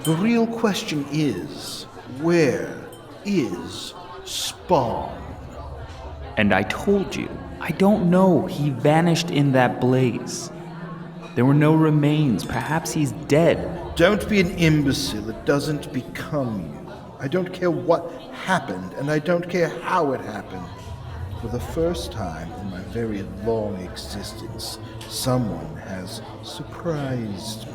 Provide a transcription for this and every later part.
The real question is, where is Spawn? And I told you, I don't know. He vanished in that blaze. There were no remains. Perhaps he's dead. Don't be an imbecile. It doesn't become you. I don't care what happened, and I don't care how it happened. For the first time in my very long existence, someone has surprised me.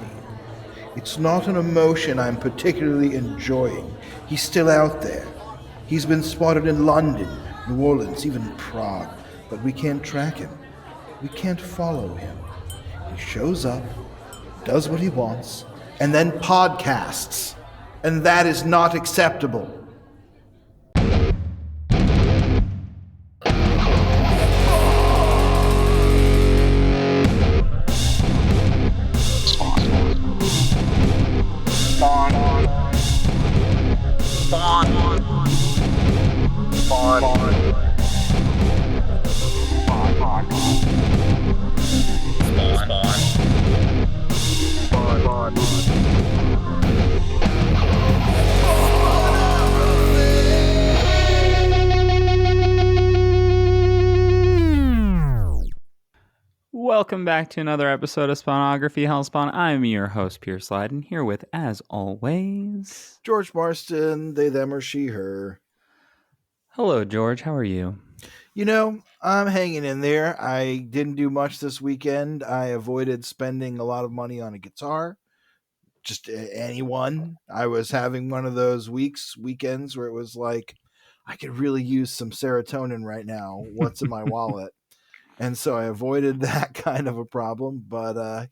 It's not an emotion I'm particularly enjoying. He's still out there. He's been spotted in London, New Orleans, even Prague, but we can't track him. We can't follow him. He shows up, does what he wants, and then podcasts. And that is not acceptable. Welcome back to another episode of Spawnography Hellspawn. I'm your host, Pierce Lyden, here with, as always, George Marston, they, them, or she, her. Hello, George. How are you? You know, I'm hanging in there. I didn't do much this weekend. I avoided spending a lot of money on a guitar. Just any one. I was having one of those weekends where it was like, I could really use some serotonin right now. What's in my wallet? And so I avoided that kind of a problem. But,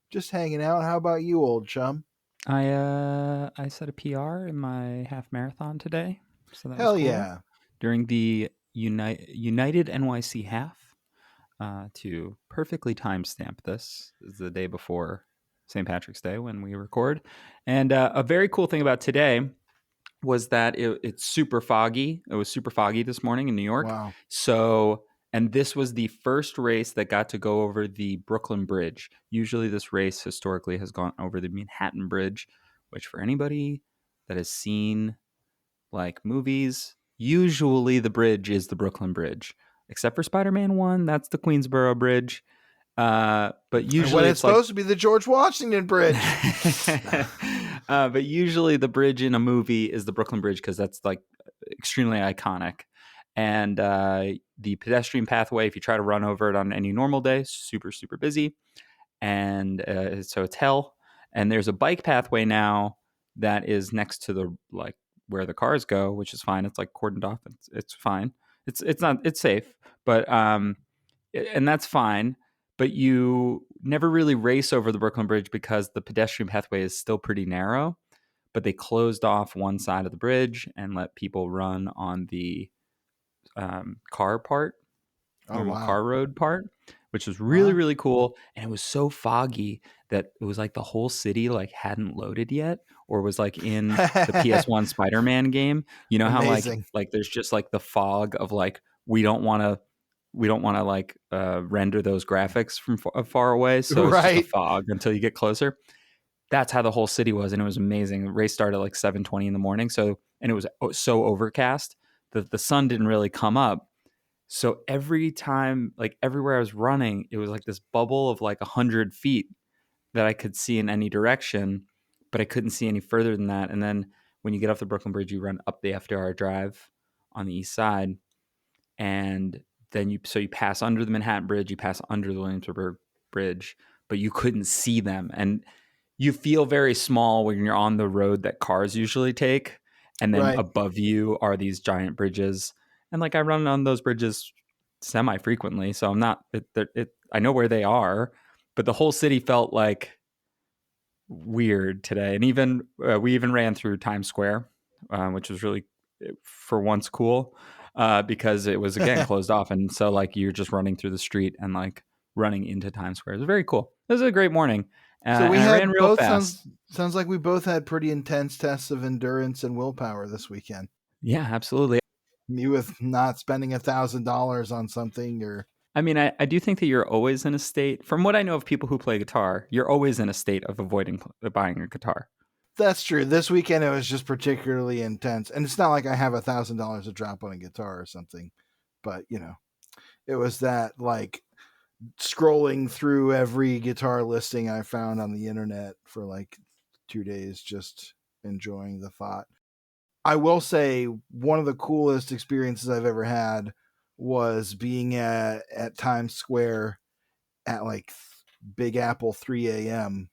just hanging out. How about you, old chum? I set a PR in my half marathon today. So that Hell was cool. yeah. During the United NYC half, to perfectly timestamp this is the day before St. Patrick's Day when we record. And a very cool thing about today was that it's super foggy. It was super foggy this morning in New York. Wow. And this was the first race that got to go over the Brooklyn Bridge. Usually this race historically has gone over the Manhattan Bridge, which for anybody that has seen like movies, usually the bridge is the Brooklyn Bridge. Except for Spider-Man 1, that's the Queensboro Bridge. But usually when it's supposed to be the George Washington Bridge. But usually the bridge in a movie is the Brooklyn Bridge because that's like extremely iconic. And the pedestrian pathway, if you try to run over it on any normal day, super, super busy. And so it's hell. And there's a bike pathway now that is next to the like where the cars go, which is fine. It's like cordoned off. It's fine. It's safe, but and that's fine. But you never really race over the Brooklyn Bridge because the pedestrian pathway is still pretty narrow. But they closed off one side of the bridge and let people run on the car part, car road part, which was really, really cool. And it was so foggy that it was like the whole city like hadn't loaded yet or was like in the PS1 Spider-Man game. You know how like there's just like the fog of like, we don't want to like render those graphics from far away. So it's just a fog until you get closer. That's how the whole city was. And it was amazing. The race started at like 7:20 in the morning. And it was so overcast that the sun didn't really come up. So every time, like everywhere I was running, it was like this bubble of like 100 feet that I could see in any direction, but I couldn't see any further than that. And then when you get off the Brooklyn Bridge, you run up the FDR Drive on the east side. And then you pass under the Manhattan Bridge, you pass under the Williamsburg Bridge, but you couldn't see them. And you feel very small when you're on the road that cars usually take. And then above you are these giant bridges. And like I run on those bridges semi-frequently, so I'm not. I know where they are, but the whole city felt like weird today. And even we even ran through Times Square, which was really, for once, cool because it was again closed off, and so like you're just running through the street and like running into Times Square. It was very cool. It was a great morning. So we ran real fast. Sounds like we both had pretty intense tests of endurance and willpower this weekend. Yeah, absolutely. Me with not spending $1,000 on something, or I mean, I do think that you're always in a state, from what I know of people who play guitar, you're always in a state of avoiding buying a guitar. That's true. This weekend it was just particularly intense, and it's not like I have $1,000 to drop on a guitar or something, but it was that like scrolling through every guitar listing I found on the internet for like 2 days, just enjoying the thought. I will say one of the coolest experiences I've ever had was being at Times Square at like Big Apple 3 a.m.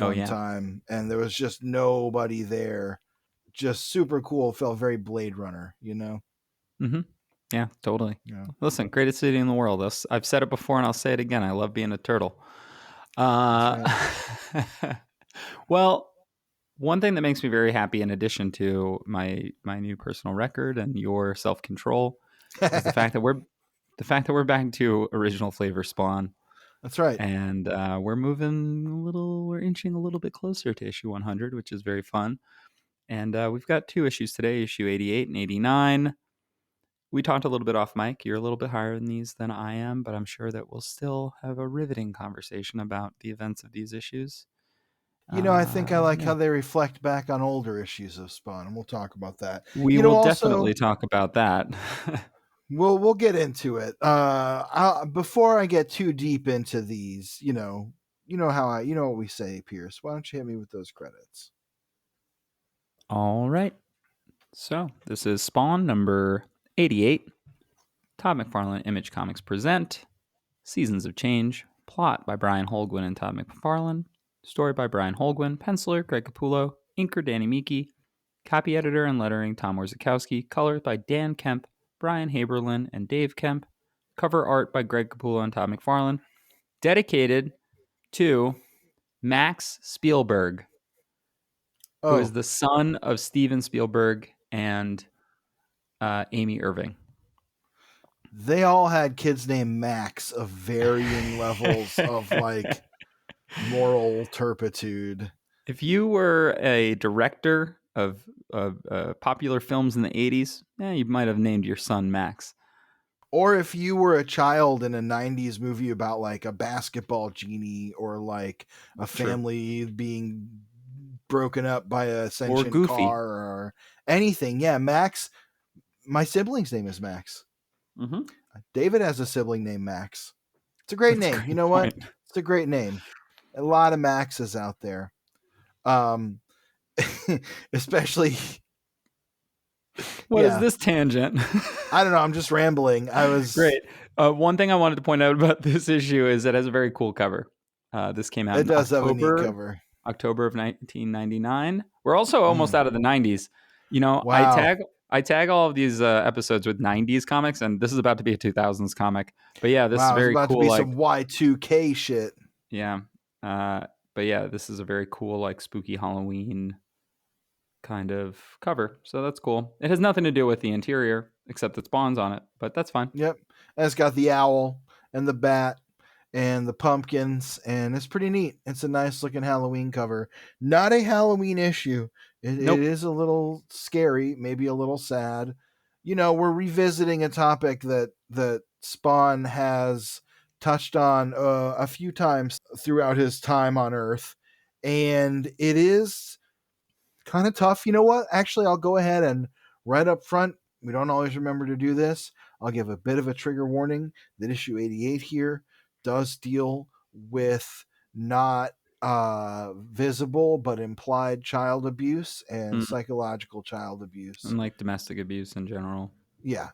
Oh one yeah. time, and there was just nobody there. Just super cool. Felt very Blade Runner, Mm-hmm. Yeah, totally. Yeah. Listen, greatest city in the world. I've said it before and I'll say it again. I love being a turtle. That's Uh, right. well, one thing that makes me very happy, in addition to my new personal record and your self control, is the fact that we're back to original flavor Spawn, That's right. and we're inching a little bit closer to issue 100, which is very fun. And we've got 2 issues today, issue 88 and 89. We talked a little bit off mic. You're a little bit higher in these than I am, but I'm sure that we'll still have a riveting conversation about the events of these issues. I think I like Yeah. how they reflect back on older issues of Spawn, and we'll talk about that. We will Also, definitely talk about that. we'll get into it. Before I get too deep into these, you know what we say, Pierce. Why don't you hit me with those credits? All right. So this is Spawn number 88. Todd McFarlane Image Comics present Seasons of Change. Plot by Brian Holguin and Todd McFarlane. Story by Brian Holguin. Penciler Greg Capullo. Inker Danny Miki. Copy editor and lettering Tom Warzakowski. Colors by Dan Kemp, Brian Haberlin, and Dave Kemp. Cover art by Greg Capullo and Todd McFarlane. Dedicated to Max Spielberg, who is Oh, the son of Steven Spielberg and Amy Irving. they all had kids named Max of varying levels of like moral turpitude. If you were a director of popular films in the 80s, you might have named your son Max. Or if you were a child in a 90s movie about like a basketball genie or like a True. family being broken up by a sentient Goofy. car or anything. Yeah, Max. My sibling's name is Max. Mm-hmm. David has a sibling named Max. It's a great That's a name. great You know point. what? It's a great name. A lot of Maxes out there. Especially What is this tangent? I don't know. I'm just rambling. I was Great. One thing I wanted to point out about this issue is it has a very cool cover. This came out It in does have a neat cover. October of 1999. We're also almost out of the 90s. Wow. I tag all of these episodes with 90s comics, and this is about to be a 2000s comic. But yeah, this is Wow, it's very about to cool. be Like, some Y2K shit. yeah. But yeah, this is a very cool, like, spooky Halloween kind of cover. So that's cool. It has nothing to do with the interior, except that Spawn's on it, but that's fine. Yep. And it's got the owl and the bat and the pumpkins, and it's pretty neat. It's a nice looking Halloween cover. Not a Halloween issue. It Nope. is a little scary, maybe a little sad. We're revisiting a topic that Spawn has touched on a few times throughout his time on Earth, and it is kind of tough. You know what? Actually, I'll go ahead and right up front, we don't always remember to do this. I'll give a bit of a trigger warning that issue 88 here does deal with not visible but implied child abuse and psychological child abuse. And like domestic abuse in general. Yeah.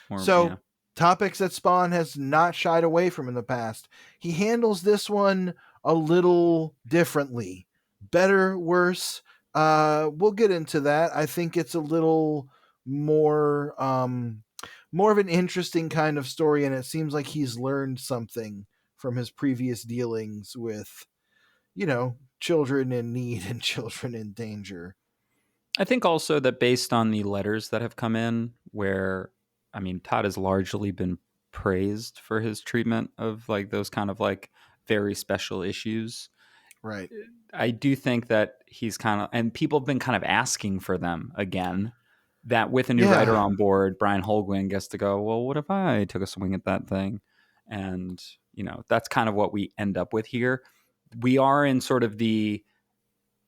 Yeah. Topics that Spawn has not shied away from in the past. He handles this one a little differently. Better, worse. We'll get into that. I think it's a little more of an interesting kind of story, and it seems like he's learned something from his previous dealings with, children in need and children in danger. I think also that based on the letters that have come in, where, I mean, Todd has largely been praised for his treatment of like those kind of like very special issues. Right. I do think that he's kind of, and people have been kind of asking for them again, that with a new writer on board, Brian Holguin gets to go, well, what if I took a swing at that thing? And, that's kind of what we end up with here. We are in sort of the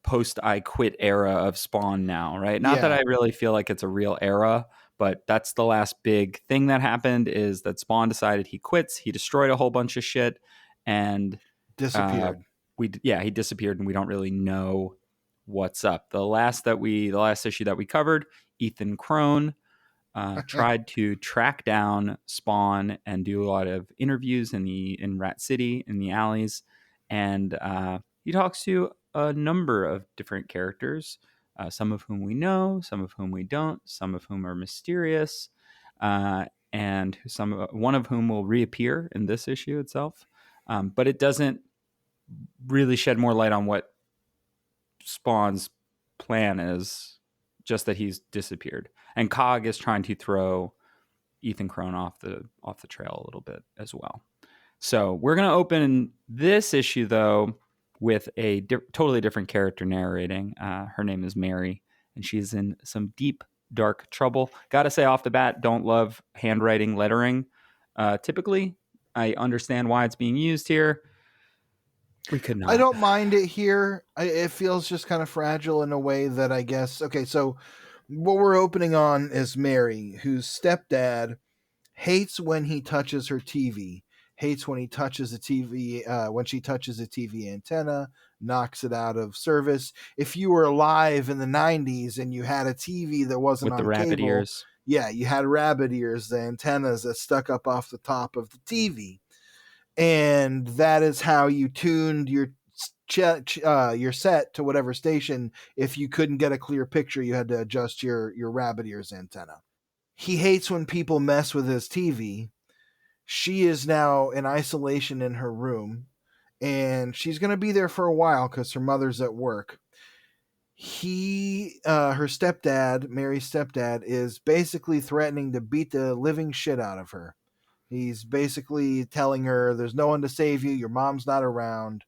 post I quit era of Spawn now, right? Not that Yeah, I really feel like it's a real era, but that's the last big thing that happened is that Spawn decided he quits. He destroyed a whole bunch of shit, and uh, disappeared. he disappeared, and we don't really know what's up. The last issue that we covered, Ethan Crone tried to track down Spawn and do a lot of interviews in Rat City in the alleys, and he talks to a number of different characters, some of whom we know, some of whom we don't, some of whom are mysterious, and one of whom will reappear in this issue itself. But it doesn't really shed more light on what Spawn's plan is, just that he's disappeared. And Cog is trying to throw Ethan Crone off the trail a little bit as well. So we're going to open this issue though with a totally different character narrating. Her name is Mary, and she's in some deep, dark trouble. Got to say off the bat, don't love handwriting lettering. Typically, I understand why it's being used here. We could not. I don't mind it here. It feels just kind of fragile in a way that I guess. Okay, so what we're opening on is Mary, whose stepdad hates when he touches her TV, hates when he touches the TV, when she touches the TV antenna, knocks it out of service. If you were alive in the 90s and you had a TV that wasn't With the on rabbit cable, ears. yeah, you had rabbit ears, the antennas that stuck up off the top of the TV. And that is how you tuned your set to whatever station. If you couldn't get a clear picture, you had to adjust your rabbit ears antenna. He hates when people mess with his TV. She is now in isolation in her room, and she's going to be there for a while because her mother's at work. Her stepdad, Mary's stepdad, is basically threatening to beat the living shit out of her. He's basically telling her there's no one to save you, your mom's not around,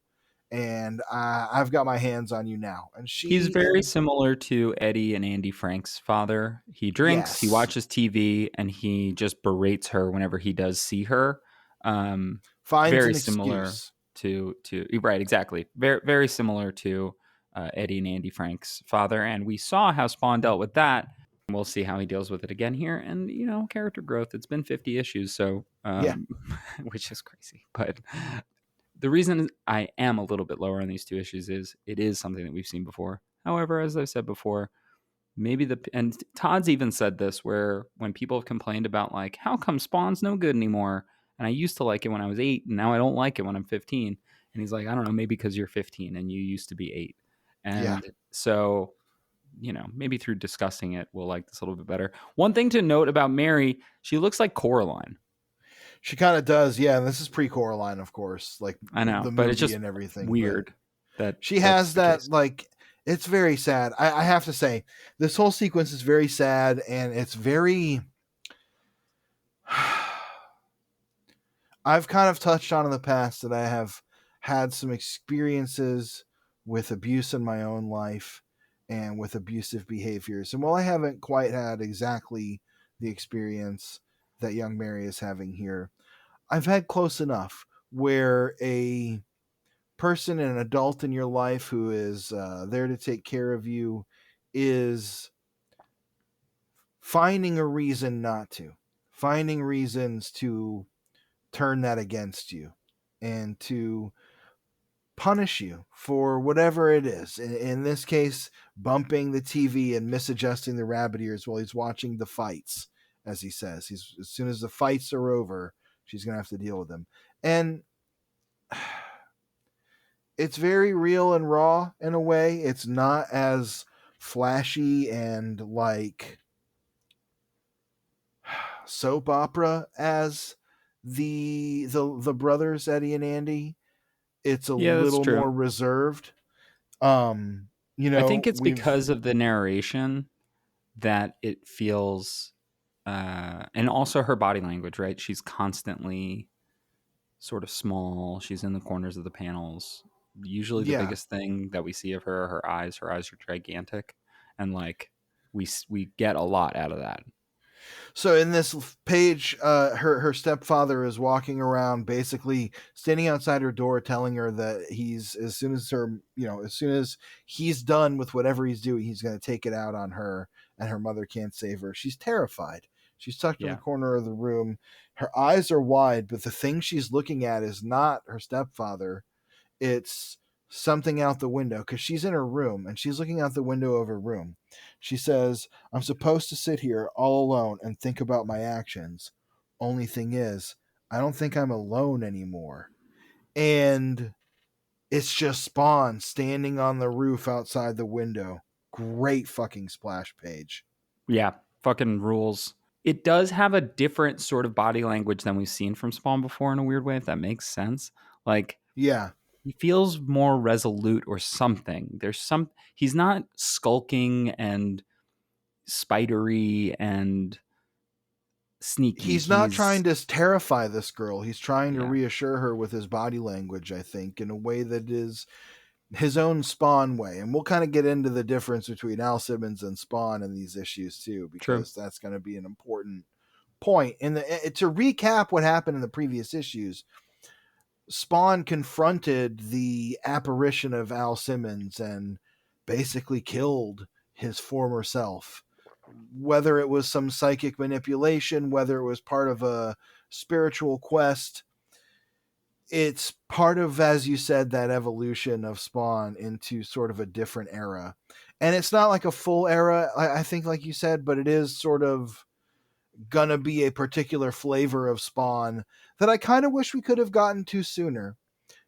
and I've got my hands on you now. And He's she very is, similar to Eddie and Andy Frank's father. He drinks, he yes, watches TV, and he just berates her whenever he does see her. finds Very an similar excuse. to right, exactly. Very very similar to Eddie and Andy Frank's father, and we saw how Spawn dealt with that. We'll see how he deals with it again here, and character growth. It's been 50 issues, so Yeah. which is crazy, but the reason I am a little bit lower on these two issues is it is something that we've seen before. However, as I've said before, and Todd's even said this, where when people have complained about like, how come Spawn's no good anymore? And I used to like it when I was 8, and now I don't like it when I'm 15. And he's like, I don't know, maybe because you're 15 and you used to be 8. Yeah. And so, maybe through discussing it, we'll like this a little bit better. One thing to note about Mary, she looks like Coraline. She kind of does, yeah. And this is pre-Coraline, of course, like I know, the but it's movie just and everything. weird that She that's has the that, case. like, it's very sad. I have to say, this whole sequence is very sad, and it's very. I've kind of touched on in the past that I have had some experiences with abuse in my own life and with abusive behaviors. And while I haven't quite had exactly the experience that young Mary is having here, I've had close enough where a person, an adult in your life who is there to take care of you, is finding a reason not to, finding reasons to turn that against you and to punish you for whatever it is. In this case, bumping the TV and misadjusting the rabbit ears while he's watching the fights, as he says. As soon as the fights are over, she's going to have to deal with them. And it's very real and raw in a way. It's not as flashy and like soap opera as the brothers Eddie and Andy. It's a Yeah, that's little true. more reserved. I think it's We've because of the narration that it feels, and also her body language, right? She's constantly sort of small. She's in the corners of the panels. Usually, the yeah, biggest thing that we see of her are her eyes. Her eyes are gigantic, and like we get a lot out of that. So in this page, her stepfather is walking around, basically standing outside her door, telling her that he's as soon as as soon as he's done with whatever he's doing, he's going to take it out on her, and her mother can't save her. She's terrified. She's tucked in the Yeah. corner of the room. Her eyes are wide, but the thing she's looking at is not her stepfather. It's something out the window, because she's in her room and she's looking out the window of her room. She says, I'm supposed to sit here all alone and think about my actions. Only thing is, I don't think I'm alone anymore. And it's just Spawn standing on the roof outside the window. Great fucking splash page. Yeah. Fucking rules. It does have a different sort of body language than we've seen from Spawn before in a weird way, if that makes sense. Like, Yeah. he feels more resolute or something. He's not skulking and spidery and sneaky. He's not trying to terrify this girl. He's trying to Yeah, reassure her with his body language, I think, in a way that is his own Spawn way. And we'll kind of get into the difference between Al Simmons and Spawn in these issues too, true. because that's going to be an important point. And to recap what happened in the previous issues, Spawn confronted the apparition of Al Simmons and basically killed his former self. Whether it was some psychic manipulation, whether it was part of a spiritual quest, it's part of, as you said, that evolution of Spawn into sort of a different era. And it's not like a full era, I think, like you said, but it is sort of gonna be a particular flavor of Spawn that I kind of wish we could have gotten to sooner.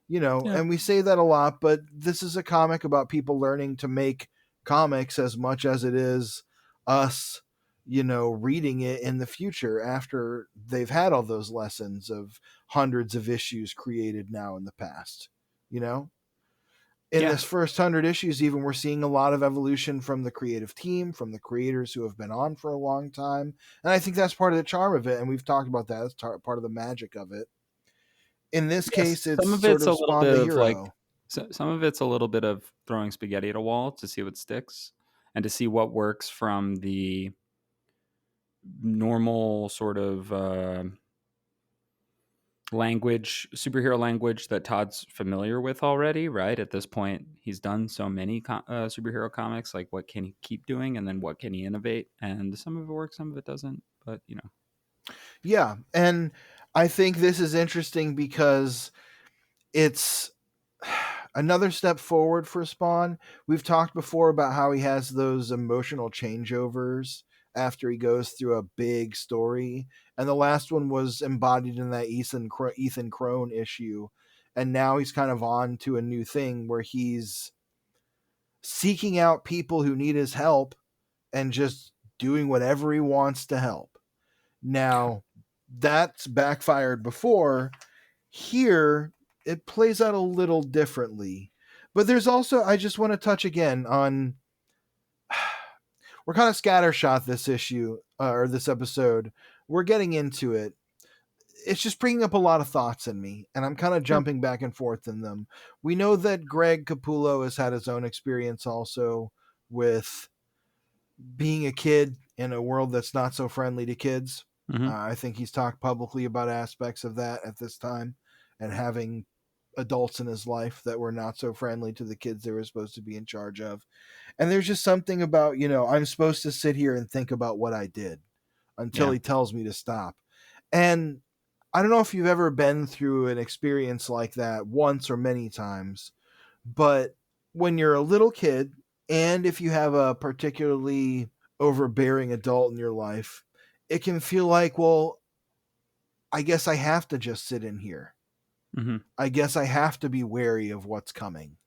Yeah. And we say that a lot, but this is a comic about people learning to make comics as much as it is us, reading it in the future after they've had all those lessons of hundreds of issues created now in the past. You know, in Yeah. this first 100 issues, even, we're seeing a lot of evolution from the creative team, from the creators who have been on for a long time. And I think that's part of the charm of it. And we've talked about that. That's part of the magic of it. In this Yes. case, it's Some of sort it's a of little Spawn bit the of like, hero. some of it's a little bit of throwing spaghetti at a wall to see what sticks and to see what works from the normal sort of superhero language that Todd's familiar with already, right? At this point, he's done so many superhero comics. Like, what can he keep doing, and then what can he innovate? And some of it works, some of it doesn't. But Yeah. And I think this is interesting because it's another step forward for Spawn. We've talked before about how he has those emotional changeovers after he goes through a big story, and the last one was embodied in that Ethan Crone issue, and now he's kind of on to a new thing where he's seeking out people who need his help and just doing whatever he wants to help. Now, that's backfired before. Here, it plays out a little differently. But there's also, I just want to touch again on, we're kind of scattershot this issue, or this episode. We're getting into it. It's just bringing up a lot of thoughts in me, and I'm kind of jumping back and forth in them. We know that Greg Capullo has had his own experience also with being a kid in a world that's not so friendly to kids. mm-hmm. I think he's talked publicly about aspects of that at this time, and having adults in his life that were not so friendly to the kids they were supposed to be in charge of. And there's just something about, I'm supposed to sit here and think about what I did until Yeah. he tells me to stop. And I don't know if you've ever been through an experience like that once or many times, but when you're a little kid, and if you have a particularly overbearing adult in your life, it can feel like, well, I guess I have to just sit in here. Mm-hmm. I guess I have to be wary of what's coming.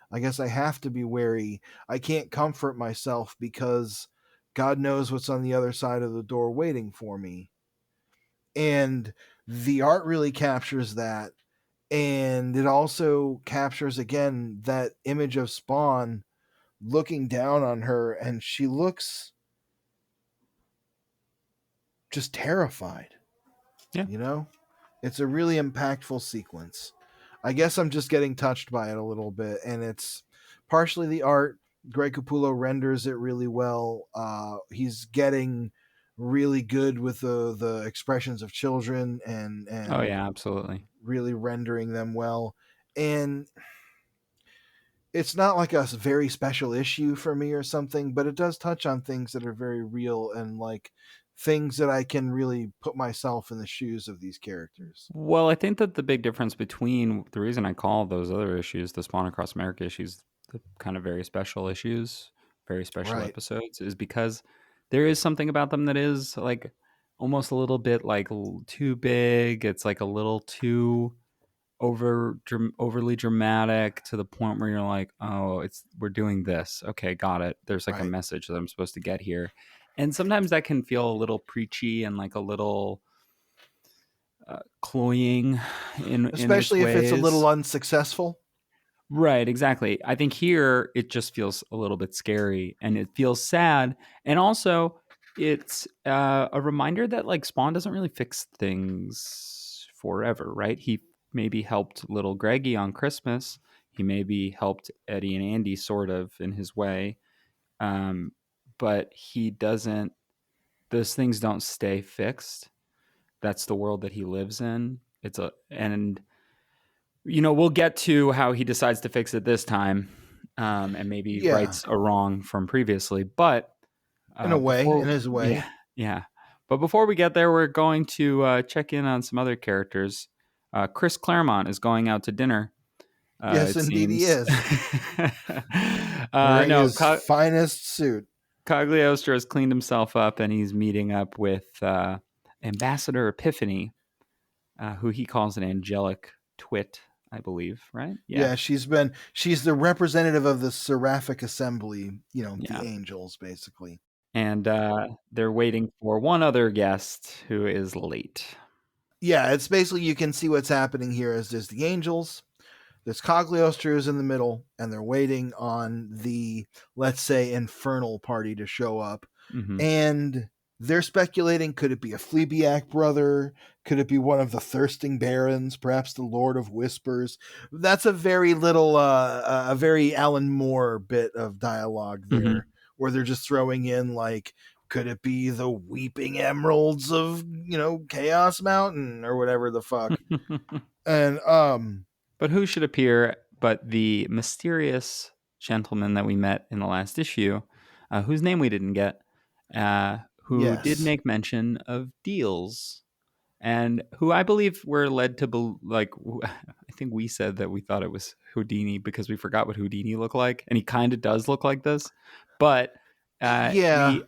I guess I have to be wary. I can't comfort myself because God knows what's on the other side of the door waiting for me. And the art really captures that. And it also captures, again, that image of Spawn looking down on her, and she looks just terrified. Yeah. It's a really impactful sequence. I guess I'm just getting touched by it a little bit, and it's partially the art. Greg Capullo renders it really well. He's getting really good with the expressions of children and Oh and yeah, absolutely. really rendering them well. And it's not like a very special issue for me or something, but it does touch on things that are very real and like things that I can really put myself in the shoes of these characters. Well, I think that the big difference between the reason I call those other issues, the Spawn Across America issues, the kind of very special issues, very special Right. episodes, is because there is something about them that is like almost a little bit like too big. It's like a little too overly dramatic to the point where you're like, oh, it's we're doing this. Okay, got it. There's like a Right. message that I'm supposed to get here, and sometimes that can feel a little preachy and like a little cloying in its Especially if it's a little ways. unsuccessful. Right, exactly. I think here it just feels a little bit scary and it feels sad. And also, it's a reminder that like Spawn doesn't really fix things forever, right? He maybe helped little Greggy on Christmas. He maybe helped Eddie and Andy sort of in his way. Um, but he doesn't, those things don't stay fixed. That's the world that he lives in. And we'll get to how he decides to fix it this time, and maybe Yeah, rights a wrong from previously. But in a way, in before, his way. yeah, yeah. But before we get there, we're going to check in on some other characters. Chris Claremont is going out to dinner. Yes, It indeed he seems. is. Wearing No, his finest suit. Cogliostro has cleaned himself up, and he's meeting up with Ambassador Epiphany, who he calls an angelic twit, I believe, right? Yeah. Yeah, she's the representative of the Seraphic Assembly, the Yeah. angels, basically. And they're waiting for one other guest who is late. Yeah, it's basically you can see what's happening here is there's the angels, there's Cogliostro's in the middle, and they're waiting on the, let's say, infernal party to show up. Mm-hmm. And they're speculating, could it be a Fleabiac brother? Could it be one of the thirsting barons? Perhaps the Lord of Whispers? That's a very little, a very Alan Moore bit of dialogue Mm-hmm. there, where they're just throwing in like, could it be the Weeping Emeralds of Chaos Mountain or whatever the fuck? And But who should appear but the mysterious gentleman that we met in the last issue, whose name we didn't get, who did yes, make mention of deals, and who I believe were led to I think we said that we thought it was Houdini because we forgot what Houdini looked like, and he kind of does look like this, but yeah.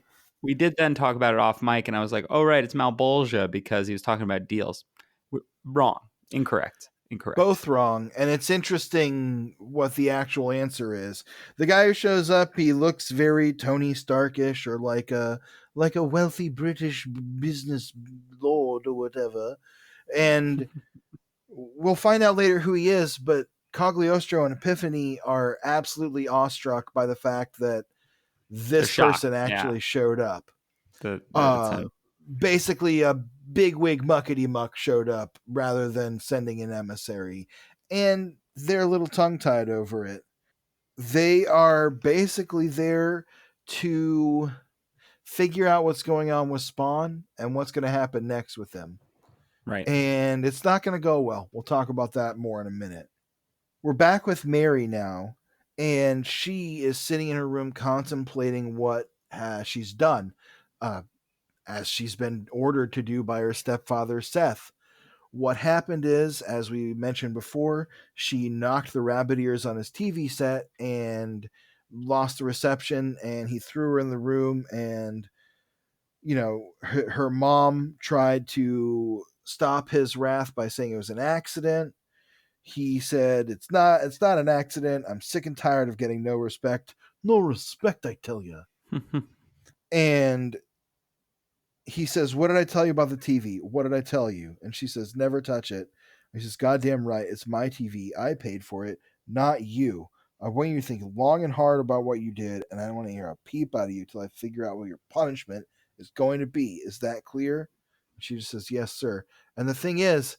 we did then talk about it off mic, and I was like, oh right, it's Malbolgia because he was talking about deals. Wrong, incorrect. Both wrong, and it's interesting what the actual answer is. The guy who shows up, he looks very Tony Starkish or like a wealthy British business lord or whatever. And we'll find out later who he is, but Cogliostro and Epiphany are absolutely awestruck by the fact that They're this shocked. person Yeah, actually showed up. that it's him. Basically a bigwig muckety muck showed up rather than sending an emissary, and they're a little tongue tied over it. They are basically there to figure out what's going on with Spawn and what's going to happen next with them. Right. And it's not going to go well. We'll talk about that more in a minute. We're back with Mary now, and she is sitting in her room contemplating what she's done. As she's been ordered to do by her stepfather, Seth. What happened is, as we mentioned before, she knocked the rabbit ears on his TV set and lost the reception, and he threw her in the room. And, her mom tried to stop his wrath by saying it was an accident. He said, it's not an accident. I'm sick and tired of getting no respect. No respect, I tell you. And he says, what did I tell you about the TV? What did I tell you? And she says, never touch it. He says, goddamn right. It's my TV. I paid for it, not you. I want you to think long and hard about what you did, and I don't want to hear a peep out of you till I figure out what your punishment is going to be. Is that clear? And she just says, yes, sir. And the thing is,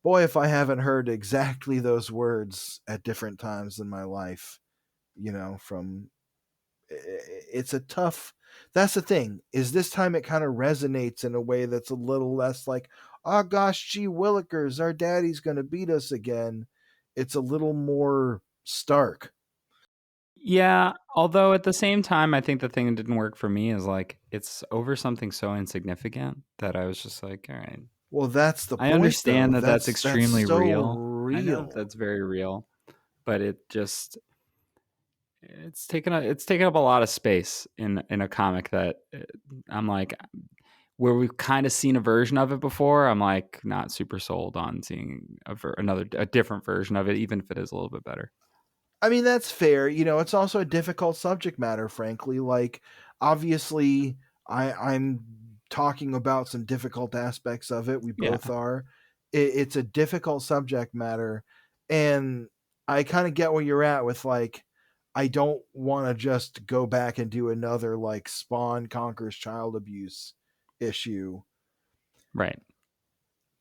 boy, if I haven't heard exactly those words at different times in my life, from It's a tough. That's the thing. Is this time it kind of resonates in a way that's a little less like, oh gosh, gee willikers, our daddy's gonna beat us again. It's a little more stark. Yeah, although at the same time, I think the thing that didn't work for me is like it's over something so insignificant that I was just like, all right. Well, that's the I point, though. understand that that's That's extremely so real. I know that real. that's very real, but it's taken up a lot of space in a comic that I'm like where we've kind of seen a version of it before. I'm like not super sold on seeing a different version of it, even if it is a little bit better. I mean, that's fair. It's also a difficult subject matter, frankly. Like, obviously, I'm talking about some difficult aspects of it. We Yeah, both are. It's a difficult subject matter. And I kind of get where you're at with, like, I don't want to just go back and do another, like, Spawn conquers child abuse issue. right.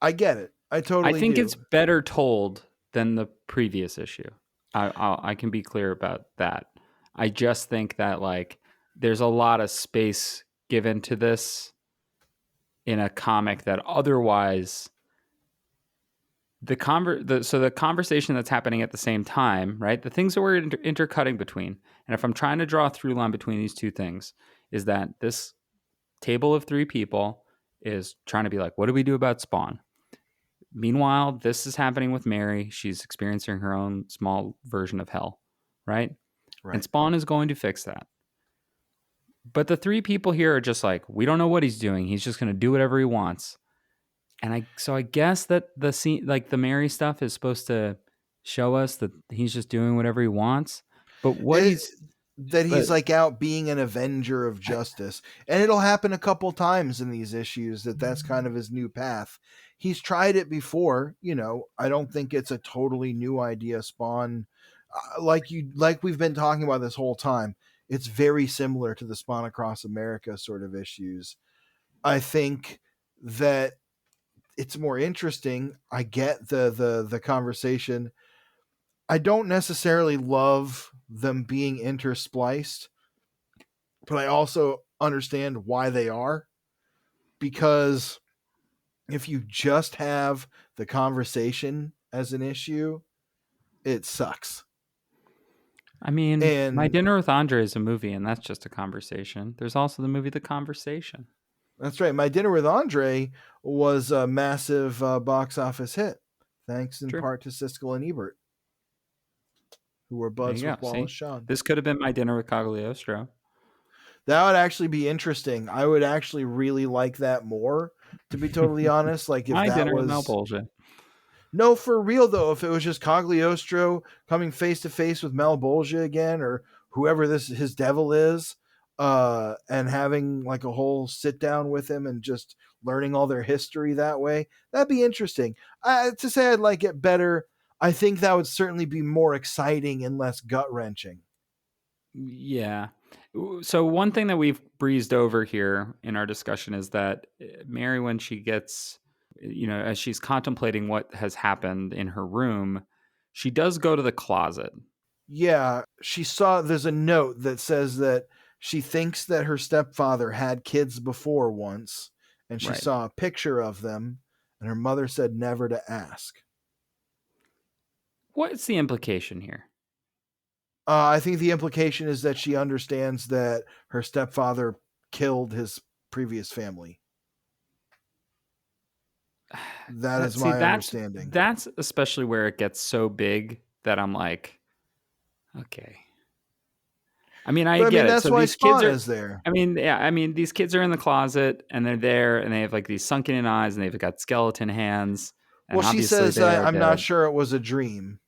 I get it. I I totally think it's do. better told than the previous issue. I can be clear about that. I just think that like there's a lot of space given to this in a comic that otherwise the conversation that's happening at the same time, right? The things that we're intercutting between, and if I'm trying to draw a through line between these two things, is that this table of three people is trying to be like, what do we do about Spawn? Meanwhile, this is happening with Mary. She's experiencing her own small version of hell, right? And Right. Spawn is going to fix that. But the three people here are just like, we don't know what he's doing. He's just going to do whatever he wants. And I guess that the scene, like the Mary stuff, is supposed to show us that he's just doing whatever he wants. But what It, he's, that but he's like out being an avenger of justice, and it'll happen a couple times in these issues that's kind of his new path. He's tried it before. I don't think it's a totally new idea. Spawn, like we've been talking about this whole time, it's very similar to the Spawn Across America sort of issues. I think that it's more interesting. I get the conversation. I don't necessarily love them being interspliced, but I also understand why they are, because if you just have the conversation as an issue, it sucks. I mean, My And Dinner with Andre is a movie, and that's just a conversation. There's also the movie The Conversation. that's right. My Dinner with Andre was a massive box office hit, thanks in True. part to Siskel and Ebert, who were There you buds go. with Wallace See, Shawn. this could have been My Dinner with Cogliostro. That would actually be interesting. I would actually really like that more, to be totally honest. Like if My that Dinner with Mel was Bullshit. no, for real though, if it was just Cogliostro coming face to face with Mel Bolgia again, or whoever this his devil is, and having like a whole sit down with him and just learning all their history that way, that'd be interesting. To say I'd like it better, I think that would certainly be more exciting and less gut wrenching. Yeah. So one thing that we've breezed over here in our discussion is that Mary, when she gets, as she's contemplating what has happened in her room, she does go to the closet. Yeah, she saw there's a note that says that she thinks that her stepfather had kids before once, and she Right. saw a picture of them, and her mother said never to ask. What's the implication here? I think the implication is that she understands that her stepfather killed his previous family. That is See, my understanding. that's especially where it gets so big that I'm like, okay. I mean, I But I mean, get it. that's So why these kids Spawn are. is there. I mean, yeah. I mean, these kids are in the closet and they're there, and they have like these sunken in eyes, and they've got skeleton hands, and Well, she obviously says, they are I'm not dead. sure it was a dream.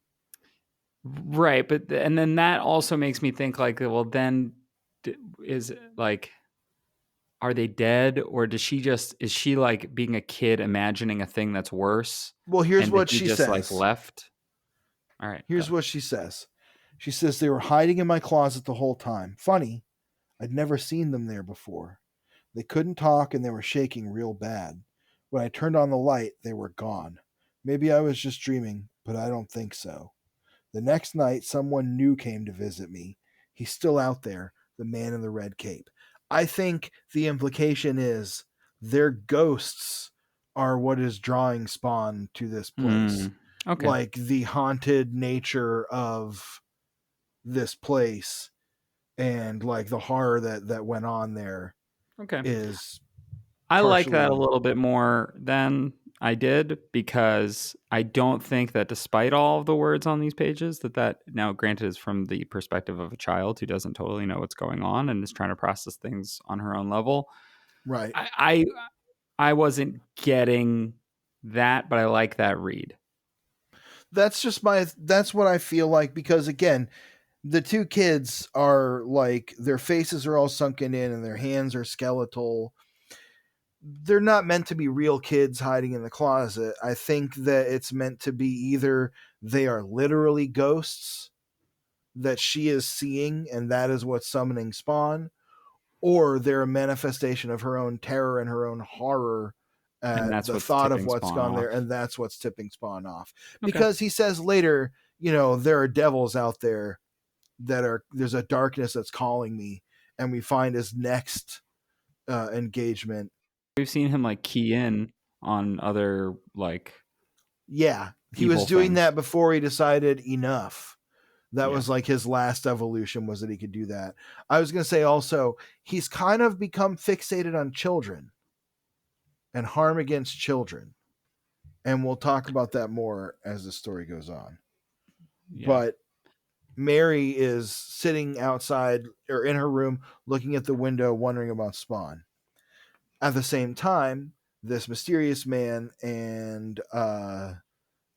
Right, but and then that also makes me think like, well, then is like, are they dead, or is she like being a kid imagining a thing that's worse, Well, here's and that what he she just like says. left? All right, Here's go. what she says. She says they were hiding in my closet the whole time. Funny, I'd never seen them there before. They couldn't talk and they were shaking real bad. When I turned on the light, they were gone. Maybe I was just dreaming, but I don't think so. The next night, someone new came to visit me. He's still out there. the man in the red cape. I think the implication is their ghosts are what is drawing Spawn to this place. Okay. Like the haunted nature of this place and like the horror that went on there Okay. is I like that a partially little bit more than I did, because I don't think that, despite all of the words on these pages, that now, granted, is from the perspective of a child who doesn't totally know what's going on and is trying to process things on her own level. right. I wasn't getting that, but I like that read. That's what I feel like, because again, the two kids are like, their faces are all sunken in and their hands are skeletal. They're not meant to be real kids hiding in the closet. I think that it's meant to be either they are literally ghosts that she is seeing and that is what's summoning Spawn, or they're a manifestation of her own terror and her own horror And at that's the what's thought of tipping what's Spawn gone there, off. and that's what's tipping Spawn off. Okay. Because he says later, there are devils out there there's a darkness that's calling me, and we find his next engagement. We've seen him like key in on other like Yeah, he was evil doing things. that before he decided enough. That Yeah. was like his last evolution, was that he could do that. I was going to say also, he's kind of become fixated on children and harm against children. And we'll talk about that more as the story goes on. Yeah. But Mary is sitting outside or in her room looking at the window, wondering about Spawn. At the same time, this mysterious man and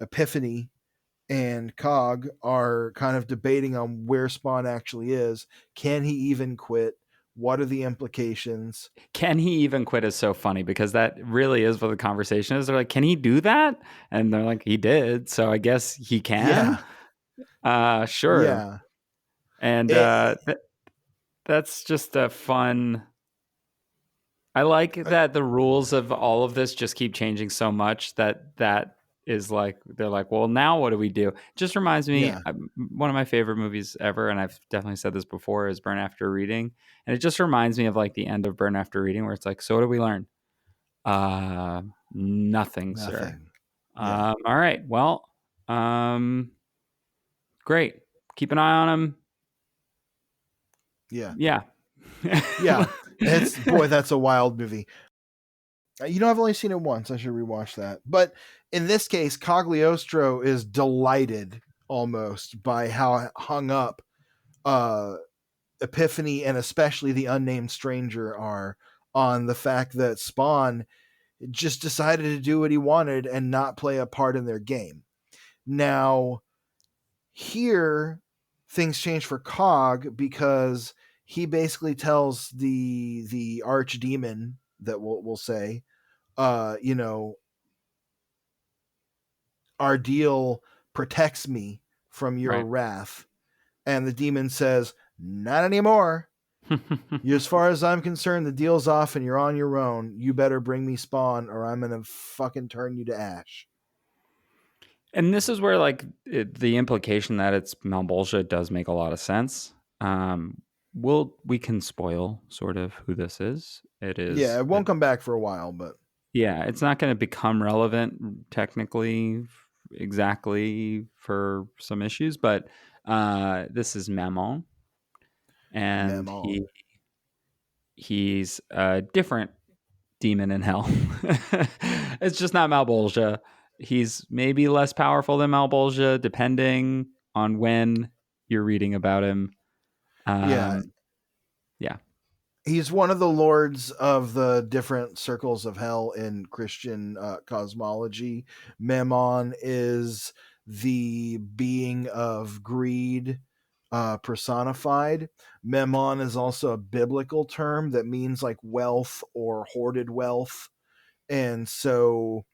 Epiphany and Cog are kind of debating on where Spawn actually is. Can he even quit? What are the implications? Can he even quit is so funny, because that really is what the conversation is. They're like, can he do that? And they're like, he did. So I guess he can. Sure. Yeah. And It, that's just a fun. I like that the rules of all of this just keep changing so much that is like, they're like, well, now what do we do? Just reminds me, yeah. one of my favorite movies ever, and I've definitely said this before, is Burn After Reading. And it just reminds me of like the end of Burn After Reading, where it's like, so what do we learn? Nothing, sir. Nothing. Yeah. All right. Well, great. Keep an eye on him. Yeah. Yeah. Yeah. That's a wild movie. I've only seen it once. I should rewatch that. But in this case, Cogliostro is delighted almost by how hung up Epiphany and especially the unnamed stranger are on the fact that Spawn just decided to do what he wanted and not play a part in their game. Now, here, things change for Cog, because he basically tells the archdemon that we'll say, uh, you know, our deal protects me from your Right. wrath. And the demon says, not anymore. As far as I'm concerned, the deal's off and you're on your own. You better bring me Spawn or I'm going to fucking turn you to ash. And this is where like the implication that it's Malbolgia does make a lot of sense. We can spoil sort of who this is. It Yeah, is, it won't come back for a while, but yeah, it's not going to become relevant technically exactly for some issues, but this is Mammon, and Mammon. he's a different demon in hell. It's just not Malbolgia. He's maybe less powerful than Malbolgia, depending on when you're reading about him. Yeah, Yeah. he's one of the lords of the different circles of hell in Christian cosmology. Mammon is the being of greed personified. Mammon is also a biblical term that means like wealth or hoarded wealth. And so,